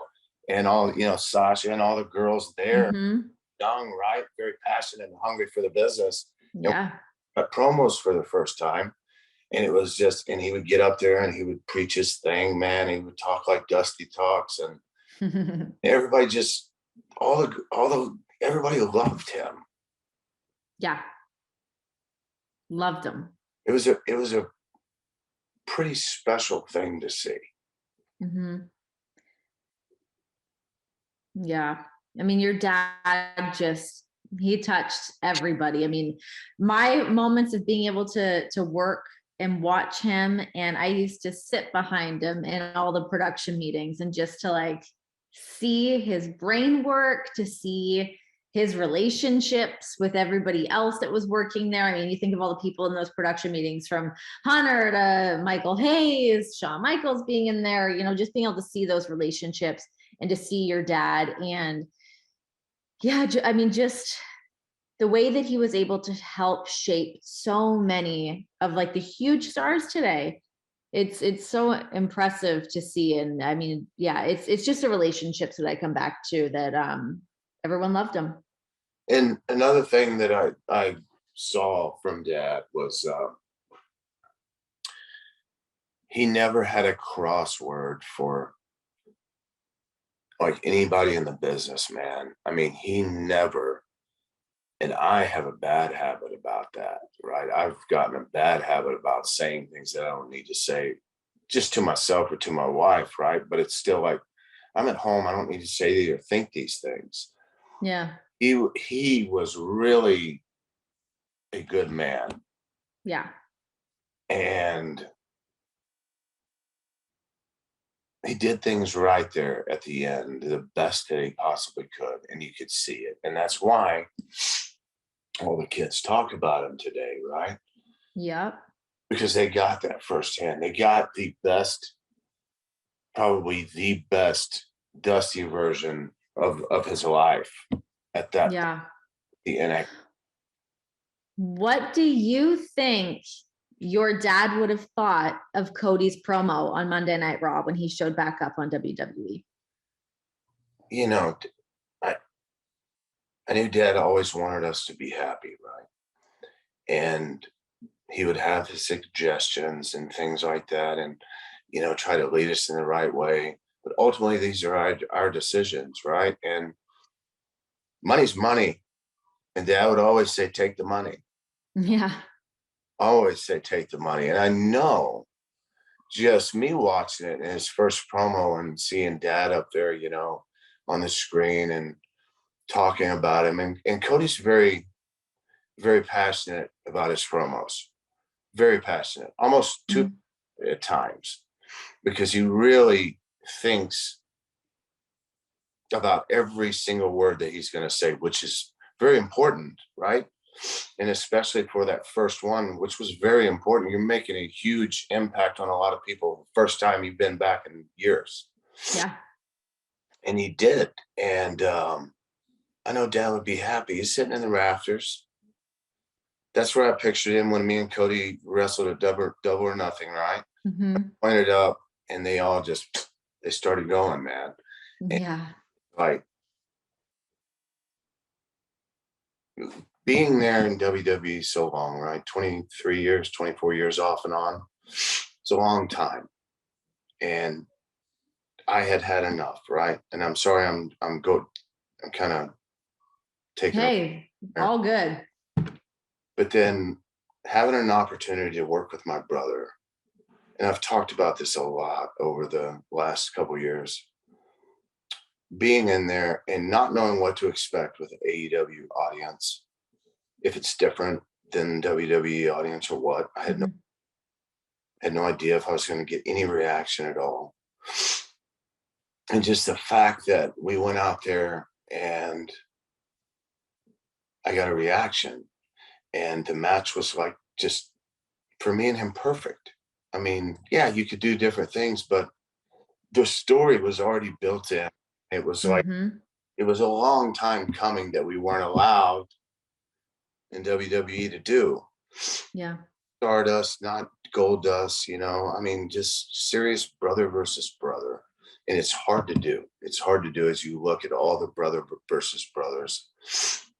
and all, Sasha and all the girls there, young, right? Very passionate and hungry for the business. Yeah. But promos for the first time. And it was just, and he would get up there and he would preach his thing, man. He would talk like Dusty talks, and everybody just, everybody loved him. Yeah. Loved him. It was a pretty special thing to see. Yeah. I mean, your dad he touched everybody. I mean, my moments of being able to work and watch him, and I used to sit behind him in all the production meetings, and just to like see his brain work, to see his relationships with everybody else that was working there. I mean, you think of all the people in those production meetings, from Hunter to Michael Hayes, Shawn Michaels being in there, just being able to see those relationships and to see your dad. And yeah, I mean, just the way that he was able to help shape so many of like the huge stars today. It's so impressive to see. And I mean, yeah, it's just the relationships that I come back to, that everyone loved him. And another thing that I saw from Dad was he never had a crossword for like anybody in the business, man. I mean, he never, and I have a bad habit about that, right? I've gotten a bad habit about saying things that I don't need to say, just to myself or to my wife, right? But it's still like, I'm at home, I don't need to say these or think these things. Yeah. He was really a good man. Yeah. And he did things right there at the end, the best that he possibly could. And you could see it. And that's why all the kids talk about him today, right? Yep. Because they got that firsthand. They got the best, probably the best Dusty version of his life at that. Yeah. And what do you think your dad would have thought of Cody's promo on Monday Night Raw when he showed back up on WWE? I knew Dad always wanted us to be happy, right? And he would have his suggestions and things like that, and try to lead us in the right way. But ultimately, these are our decisions, right? And money's money. And Dad would always say, take the money. Yeah. Always say, take the money. And I know, just me watching it in his first promo and seeing Dad up there, on the screen and talking about him. And Cody's very, very passionate about his promos. Very passionate, almost too at times, because he really thinks about every single word that he's going to say, which is very important, right? And especially for that first one, which was very important. You're making a huge impact on a lot of people. First time you've been back in years. Yeah. And he did. And I know Dad would be happy. He's sitting in the rafters. That's where I pictured him when me and Cody wrestled at Double or Nothing, right? Pointed up, and they all they started going, man. Yeah. And, being there in WWE so long, right? 23 years, 24 years off and on. It's a long time. And I had enough, right? And I'm sorry, I'm kind of taking all good. But then having an opportunity to work with my brother, and I've talked about this a lot over the last couple of years, being in there and not knowing what to expect with an AEW audience, if it's different than WWE audience or what. I had no idea if I was going to get any reaction at all. And just the fact that we went out there and I got a reaction, and the match was like, just for me and him, perfect. I mean, yeah, you could do different things, but the story was already built in. It was like, it was a long time coming that we weren't allowed in WWE to do. Yeah. Stardust, not Goldust, you know, I mean, just serious brother versus brother. And it's hard to do. It's hard to do as you look at all the brother versus brothers.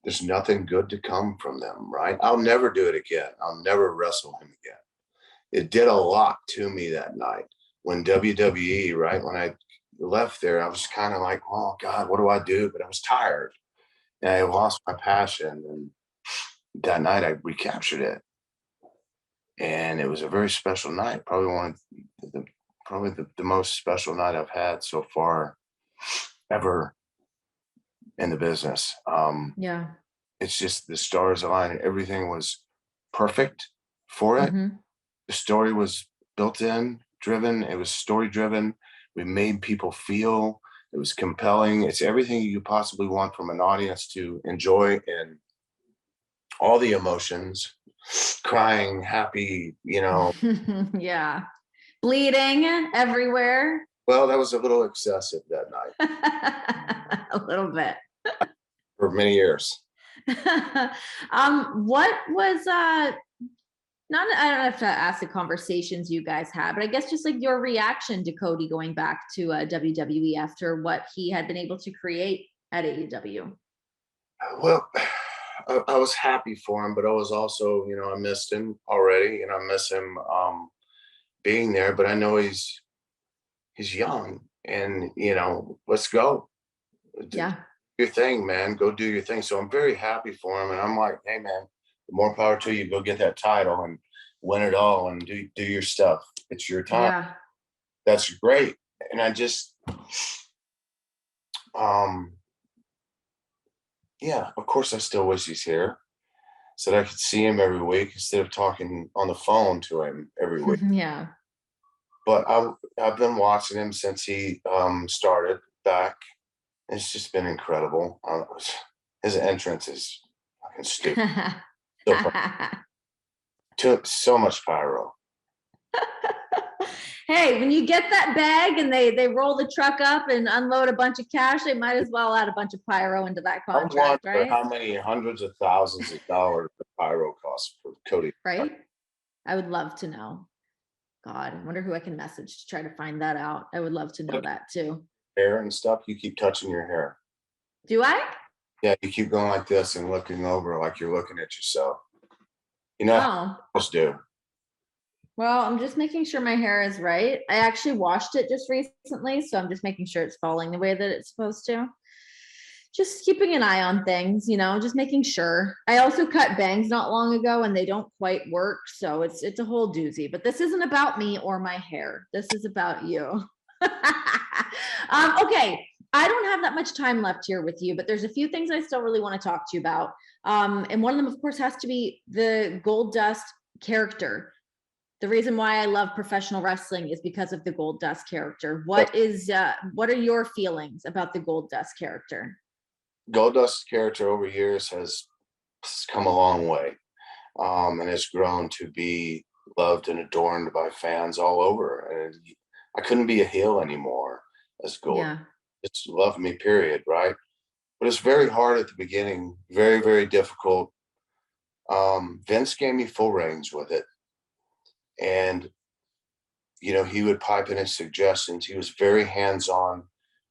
There's nothing good to come from them, right? I'll never do it again. I'll never wrestle him again. It did a lot to me that night when WWE, right? When I left there, I was kind of like, oh God, what do I do? But I was tired and I lost my passion. And that night I recaptured it. And it was a very special night. Probably the most special night I've had so far ever in the business. Yeah. It's just the stars aligned. Everything was perfect for it. The story was built in, driven. It was story driven. We made people feel. It was compelling. It's everything you could possibly want from an audience to enjoy, and all the emotions, crying, happy, you know. Yeah. Bleeding everywhere. Well, that was a little excessive that night. A little bit. For many years. What was not, I don't have to ask the conversations you guys had, but I guess just like your reaction to Cody going back to WWE after what he had been able to create at AEW? Well, I was happy for him, but I was also, you know, I missed him already, and I miss him being there. But I know he's young, and you know, let's go. Yeah. Do your thing, man. Go do your thing. So I'm very happy for him, and I'm like, hey, man, more power to you. Go get that title and win it all, and do your stuff. It's your time. Yeah. That's great. And I just, yeah, of course, I still wish he's here so that I could see him every week instead of talking on the phone to him every week. Yeah. But I've been watching him since he started back. It's just been incredible. His entrance is fucking stupid. Took so much pyro. Hey, when you get that bag and they roll the truck up and unload a bunch of cash, they might as well add a bunch of pyro into that contract, right? How many hundreds of thousands of dollars the pyro costs for Cody? Right? I would love to know. God, I wonder who I can message to try to find that out. I would love to know that too. Hair and stuff, you keep touching your hair. Do I? Yeah, you keep going like this and looking over like you're looking at yourself. You know how most do. Well, I'm just making sure my hair is right. I actually washed it just recently, so I'm just making sure it's falling the way that it's supposed to. Just keeping an eye on things, you know, just making sure. I also cut bangs not long ago and they don't quite work, so it's a whole doozy. But this isn't about me or my hair. This is about you. Okay, I don't have that much time left here with you, but there's a few things I still really want to talk to you about. And one of them, of course, has to be the Goldust character. The reason why I love professional wrestling is because of the Goldust character. What are your feelings about the Goldust character? Goldust's character over years has come a long way, and has grown to be loved and adorned by fans all over. And I couldn't be a heel anymore as Gold. Yeah. It's love me, period, right? But it's very hard at the beginning, very, very difficult. Vince gave me full reins with it. And, you know, he would pipe in his suggestions. He was very hands-on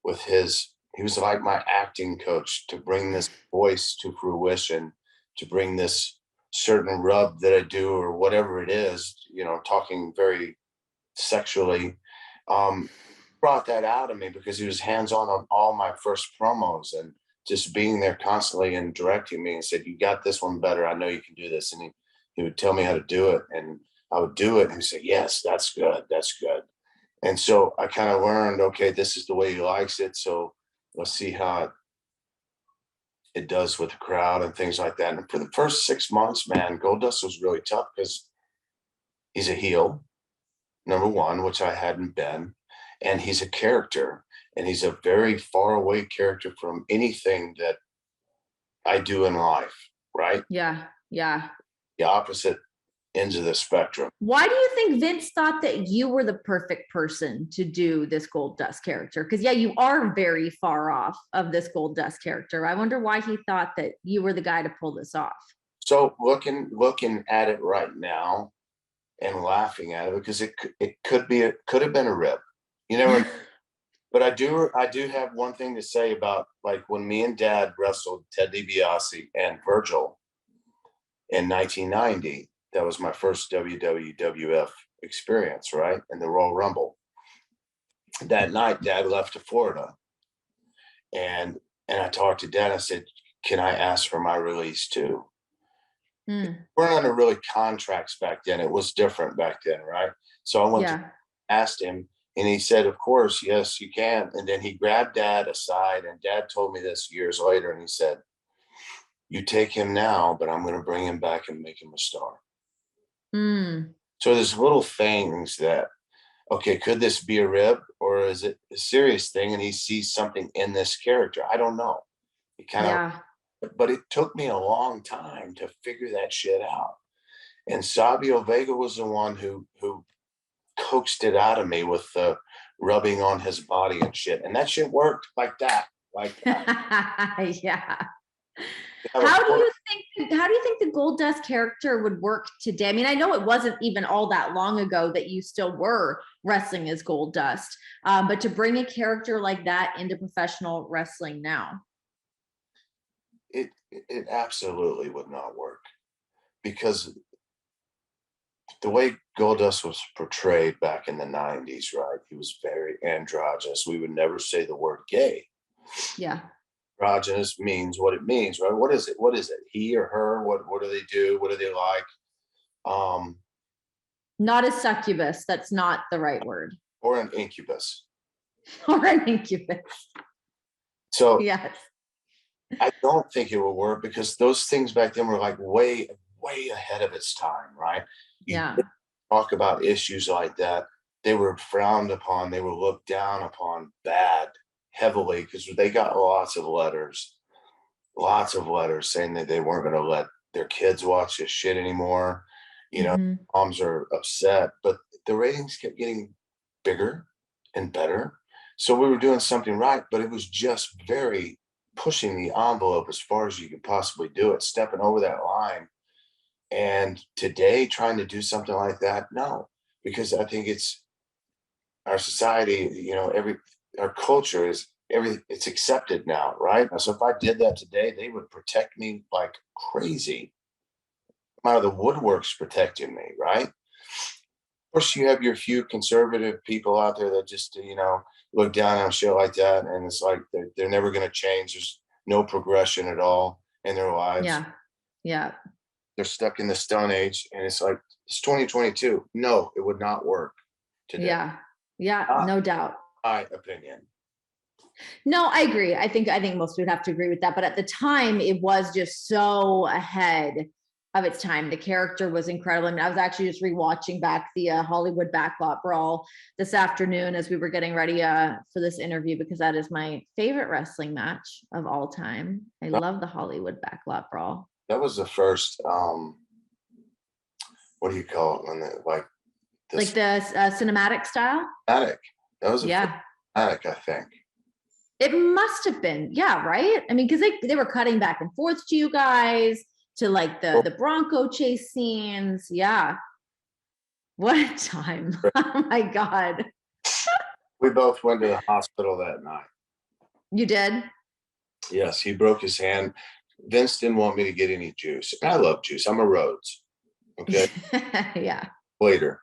with he was like my acting coach to bring this voice to fruition, to bring this certain rub that I do or whatever it is, you know, talking very sexually, brought that out of me because he was hands-on on all my first promos and just being there constantly and directing me and said, you got this one better. I know you can do this. And he would tell me how to do it. And I would do it and he'd say, yes, that's good. That's good. And so I kind of learned, okay, this is the way he likes it. So let's see how it does with the crowd and things like that. And for the first 6 months, man, Goldust was really tough because he's a heel, number one, which I hadn't been. And he's a character. and he's a very far away character from anything that I do in life, right? Yeah. Yeah. The opposite ends of the spectrum. Why do you think Vince thought that you were the perfect person to do this Goldust character? Because, yeah, you are very far off of this Goldust character. I wonder why he thought that you were the guy to pull this off. So looking at it right now and laughing at it, because it could have been a rib. You know, but I do have one thing to say about, like, when me and Dad wrestled Ted DiBiase and Virgil in 1990. That was my first WWF experience, right? In the Royal Rumble. That night, Dad left to Florida. And I talked to Dad. I said, can I ask for my release too? We weren't under really contracts back then. It was different back then, right? So I went to asked him, and he said, of course, yes, you can. And then he grabbed Dad aside, and Dad told me this years later, and he said, you take him now, but I'm going to bring him back and make him a star. So there's little things that, okay, could this be a rib, or is it a serious thing? And he sees something in this character. I don't know. It kind of, but it took me a long time to figure that shit out. And Savio Vega was the one who coaxed it out of me with the rubbing on his body and shit. And that shit worked like that. Yeah. How do you think the Goldust character would work today? I mean, I know it wasn't even all that long ago that you still were wrestling as Goldust, but to bring a character like that into professional wrestling now, it absolutely would not work, because the way Goldust was portrayed back in the 90s, right? He was very androgynous. We would never say the word gay. Yeah. Androgynous means what it means, right? What is it? He or her? What do they do? What do they like? Not a succubus. That's not the right word. Or an incubus. Or an incubus. So yes. I don't think it will work, because those things back then were like way ahead of its time, right? You talk about issues like that. They were frowned upon. They were looked down upon heavily, because they got lots of letters saying that they weren't going to let their kids watch this shit anymore. You know, moms are upset, but the ratings kept getting bigger and better. So we were doing something right, but it was just very pushing the envelope as far as you could possibly do it, stepping over that line. And today, trying to do something like that, no, because I think it's our society, you know, our culture is it's accepted now, right? So if I did that today, they would protect me like crazy. Out of the woodworks protecting me, right? Of course, you have your few conservative people out there that just, you know, look down on shit like that, and it's like they're never going to change. There's no progression at all in their lives. Yeah. They're stuck in the Stone Age, and it's like, it's 2022. No, it would not work today. Yeah, no doubt. My opinion. No, I agree. I think most would have to agree with that. But at the time, it was just so ahead of its time. The character was incredible. I mean, I was actually just rewatching back the Hollywood Backlot Brawl this afternoon as we were getting ready for this interview, because that is my favorite wrestling match of all time. I love the Hollywood Backlot Brawl. That was the first, what do you call it? When like the cinematic style? Cinematic. That was cinematic, I think. It must have been. Yeah, right? I mean, because they were cutting back and forth to you guys, to like the Bronco chase scenes. Yeah. What a time. Oh my God. We both went to the hospital that night. You did? Yes, he broke his hand. Vince didn't want me to get any juice. I love juice. I'm a Rhodes. Okay. Yeah. Later.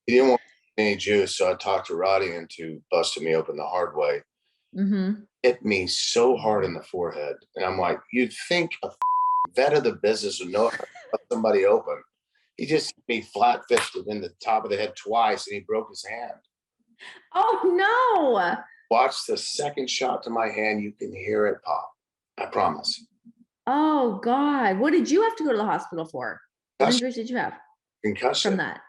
He didn't want any juice, so I talked to Roddy into busting me open the hard way. Hit me so hard in the forehead. And I'm like, you'd think a vet of the business would know how to cut somebody open. He just hit me flat-fisted in the top of the head twice, and he broke his hand. Oh, no. Watch the second shot to my hand. You can hear it pop. I promise. Oh, God. What did you have to go to the hospital for? What injuries did you have? Concussion. From that.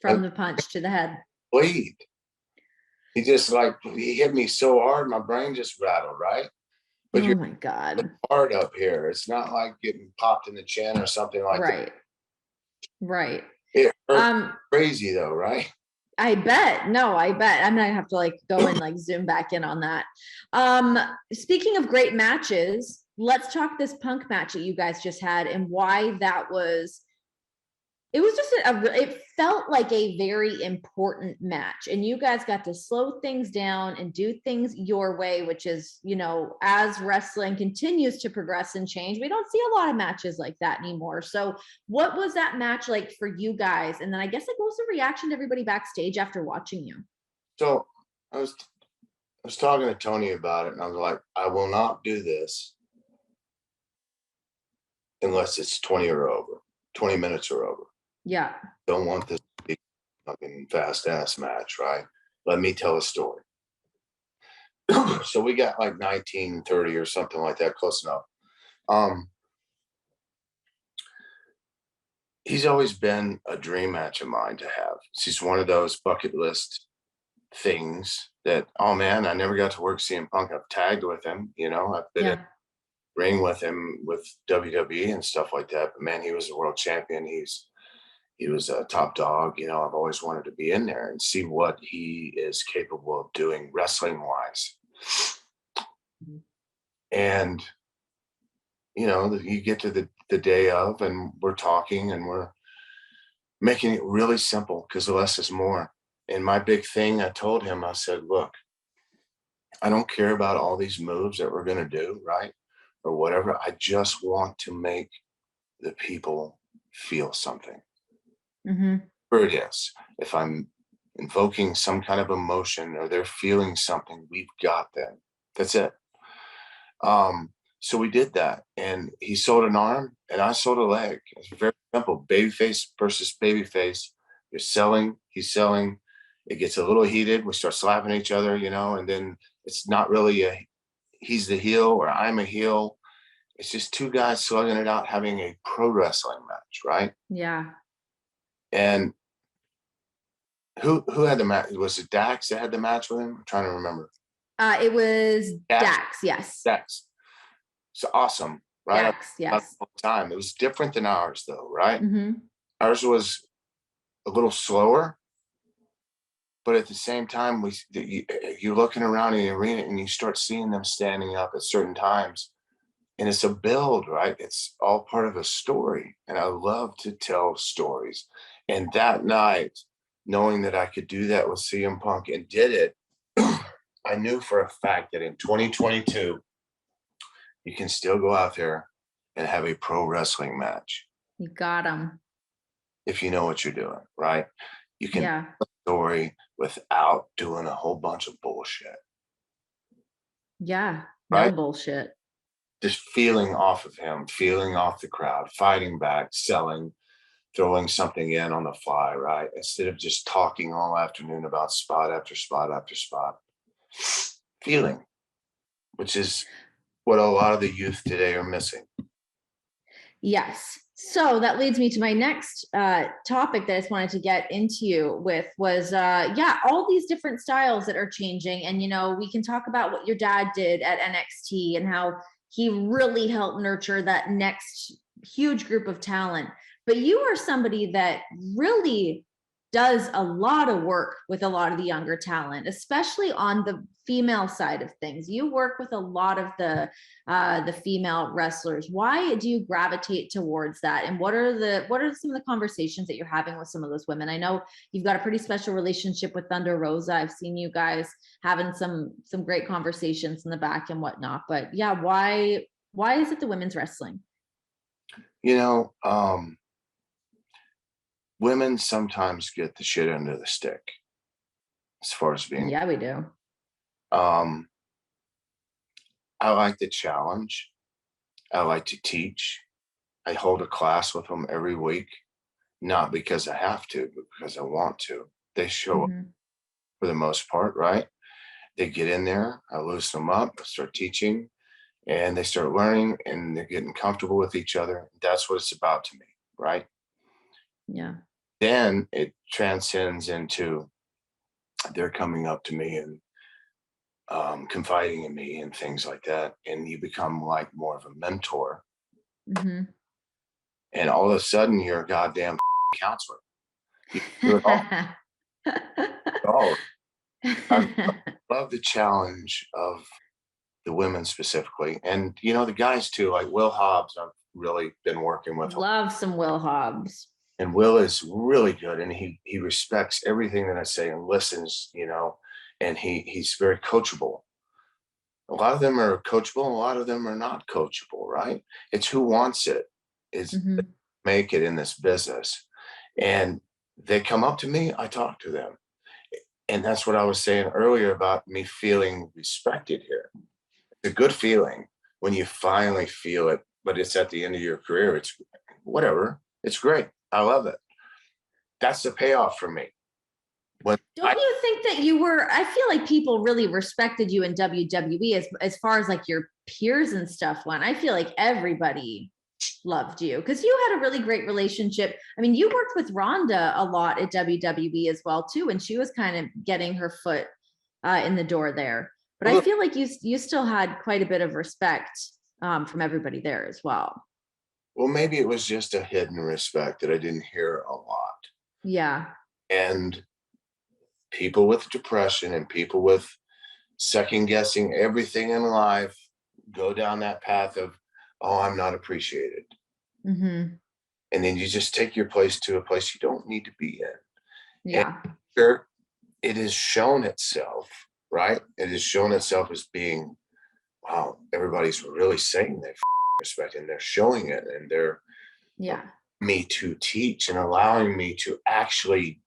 From the punch to the head. Bleed. he just he hit me so hard, my brain just rattled, right? But oh my God. hard up here. It's not like getting popped in the chin or something like that. Right. It hurt crazy though, right? I bet. No, I bet. I'm gonna have to go and zoom back in on that. Speaking of great matches, let's talk this Punk match that you guys just had and why that was. It was just it felt like a very important match, and you guys got to slow things down and do things your way, which is, as wrestling continues to progress and change, we don't see a lot of matches like that anymore. So what was that match like for you guys? And then I guess what was the reaction to everybody backstage after watching you? So I was talking to Tony about it, and I was like, I will not do this unless it's 20 minutes or over. Yeah. Don't want this to be fucking fast ass match, right? Let me tell a story. So we got 19:30 or something like that, close enough. He's always been a dream match of mine to have. He's one of those bucket list things that, oh man, I never got to work CM Punk. I've tagged with him, I've been in ring with him with WWE and stuff like that. But man, he was a world champion. He was a top dog. I've always wanted to be in there and see what he is capable of doing wrestling wise. And, you get to the day of, and we're talking and we're making it really simple because less is more. And my big thing, I told him, I said, look, I don't care about all these moves that we're going to do, right? Or whatever. I just want to make the people feel something. Mm-hmm. Where it is. If I'm invoking some kind of emotion or they're feeling something, we've got them. That's it. So we did that, and he sold an arm and I sold a leg. It's very simple. Babyface versus babyface. You're selling, he's selling. It gets a little heated. We start slapping each other, and then it's not really he's the heel or I'm a heel. It's just two guys slugging it out, having a pro wrestling match, right? Yeah. And who had the match? Was it Dax that had the match with him? I'm trying to remember. It was Dax, yes. Dax. It's awesome, right? Dax, yes. All the time. It was different than ours, though, right? Mm-hmm. Ours was a little slower, but at the same time, you're looking around in the arena and you start seeing them standing up at certain times. And it's a build, right? It's all part of a story. And I love to tell stories. And that night, knowing that I could do that with CM Punk and did it, I knew for a fact that in 2022, you can still go out there and have a pro wrestling match. You got them. If you know what you're doing, right? You can tell a story without doing a whole bunch of bullshit. Yeah, right? No bullshit. Just feeling off of him, feeling off the crowd, fighting back, selling, throwing something in on the fly, right? Instead of just talking all afternoon about spot after spot after spot. Feeling, which is what a lot of the youth today are missing. Yes. So that leads me to my next topic that I just wanted to get into you with was, all these different styles that are changing. And, we can talk about what your dad did at NXT and how he really helped nurture that next huge group of talent. But you are somebody that really does a lot of work with a lot of the younger talent, especially on the female side of things. You work with a lot of the female wrestlers. Why do you gravitate towards that? And what are some of the conversations that you're having with some of those women? I know you've got a pretty special relationship with Thunder Rosa. I've seen you guys having some great conversations in the back and whatnot. But yeah, why is it the women's wrestling? Women sometimes get the shit under the stick as far as being. Yeah, we do. I like the challenge. I like to teach. I hold a class with them every week, not because I have to, but because I want to. They show up for the most part, right? They get in there, I loosen them up, I start teaching, and they start learning, and they're getting comfortable with each other. That's what it's about to me, right? Yeah. Then it transcends into they're coming up to me and confiding in me and things like that. And you become like more of a mentor. Mm-hmm. And all of a sudden you're a goddamn counselor. You do it all. I love the challenge of the women specifically. And, you know, the guys too, like Will Hobbs, I've really been working with. Love some Will Hobbs. And Will is really good. And he respects everything that I say and listens, you know, and he's very coachable. A lot of them are coachable. A lot of them are not coachable, right? It's who wants it is make it in this business. And they come up to me, I talk to them. And that's what I was saying earlier about me feeling respected here. It's a good feeling when you finally feel it, but it's at the end of your career. It's whatever. It's great. I love it. That's the payoff for me. Don't you think that you were, I feel like people really respected you in WWE as far as like your peers and stuff went. I feel like everybody loved you because you had a really great relationship. I mean, you worked with Rhonda a lot at WWE as well too, and she was kind of getting her foot in the door there. But I feel like you still had quite a bit of respect from everybody there as well. Well, maybe it was just a hidden respect that I didn't hear a lot. Yeah. And people with depression and people with second guessing everything in life go down that path of, oh, I'm not appreciated. Mm-hmm. And then you just take your place to a place you don't need to be in. Yeah. And here it has shown itself, right? It has shown itself as being, wow, everybody's really saying they respect and they're showing it and they're me to teach and allowing me to actually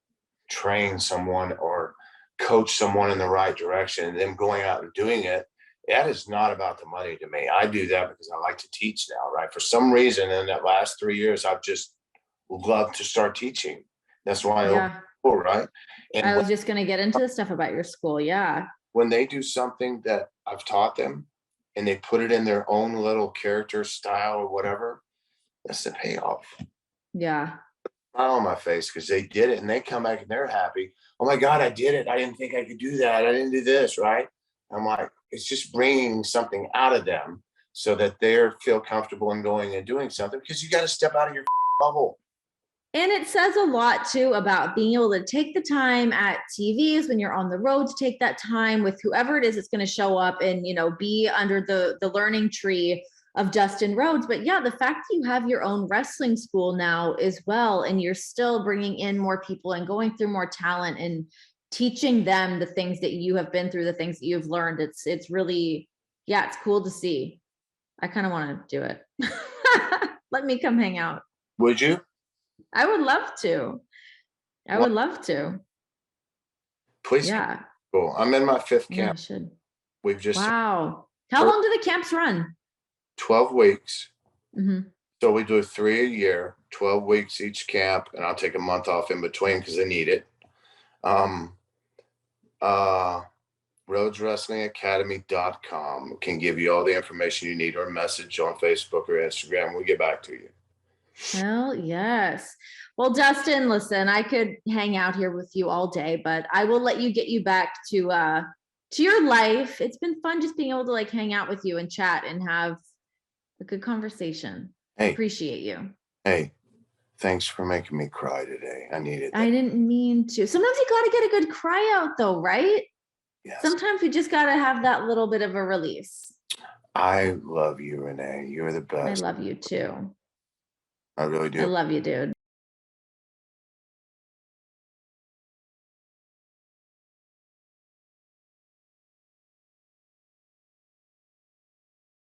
train someone or coach someone in the right direction and them going out and doing it. That is not about the money to me. I do that because I like to teach now, right? For some reason in that last 3 years, I've just loved to start teaching. That's why I opened school, right? And I was just going to get into the stuff about your school. Yeah. When they do something that I've taught them and they put it in their own little character style or whatever, that's the payoff. Yeah. Smile on my face because they did it and they come back and they're happy. Oh my God, I did it. I didn't think I could do that. I didn't do this, right? I'm like, it's just bringing something out of them so that they feel comfortable in going and doing something because you got to step out of your bubble. And it says a lot too about being able to take the time at TVs when you're on the road to take that time with whoever it is that's going to show up and, you know, be under the learning tree of Dustin Rhodes. But yeah, the fact that you have your own wrestling school now as well, and you're still bringing in more people and going through more talent and teaching them the things that you have been through, the things that you've learned. It's really, yeah, it's cool to see. I kind of want to do it. Let me come hang out. Would you? I would love to. I would love to. Please. Yeah. Cool. I'm in my 5th camp. Yeah, I should. We've just. Wow. How long do the camps run? 12 weeks. Mm-hmm. So we do 3 a year, 12 weeks each camp, and I'll take a month off in between because I need it. RhodesWrestlingAcademy.com can give you all the information you need or message on Facebook or Instagram. We'll get back to you. Hell yes. Well, Dustin, listen, I could hang out here with you all day, but I will let you get you back to your life. It's been fun just being able to like hang out with you and chat and have a good conversation. Hey, appreciate you. Hey, thanks for making me cry today. I needed that. I didn't mean to. Sometimes you got to get a good cry out though, right? Yes. Sometimes we just got to have that little bit of a release. I love you, Renee. You're the best. I love you too. I really do. I love you, dude.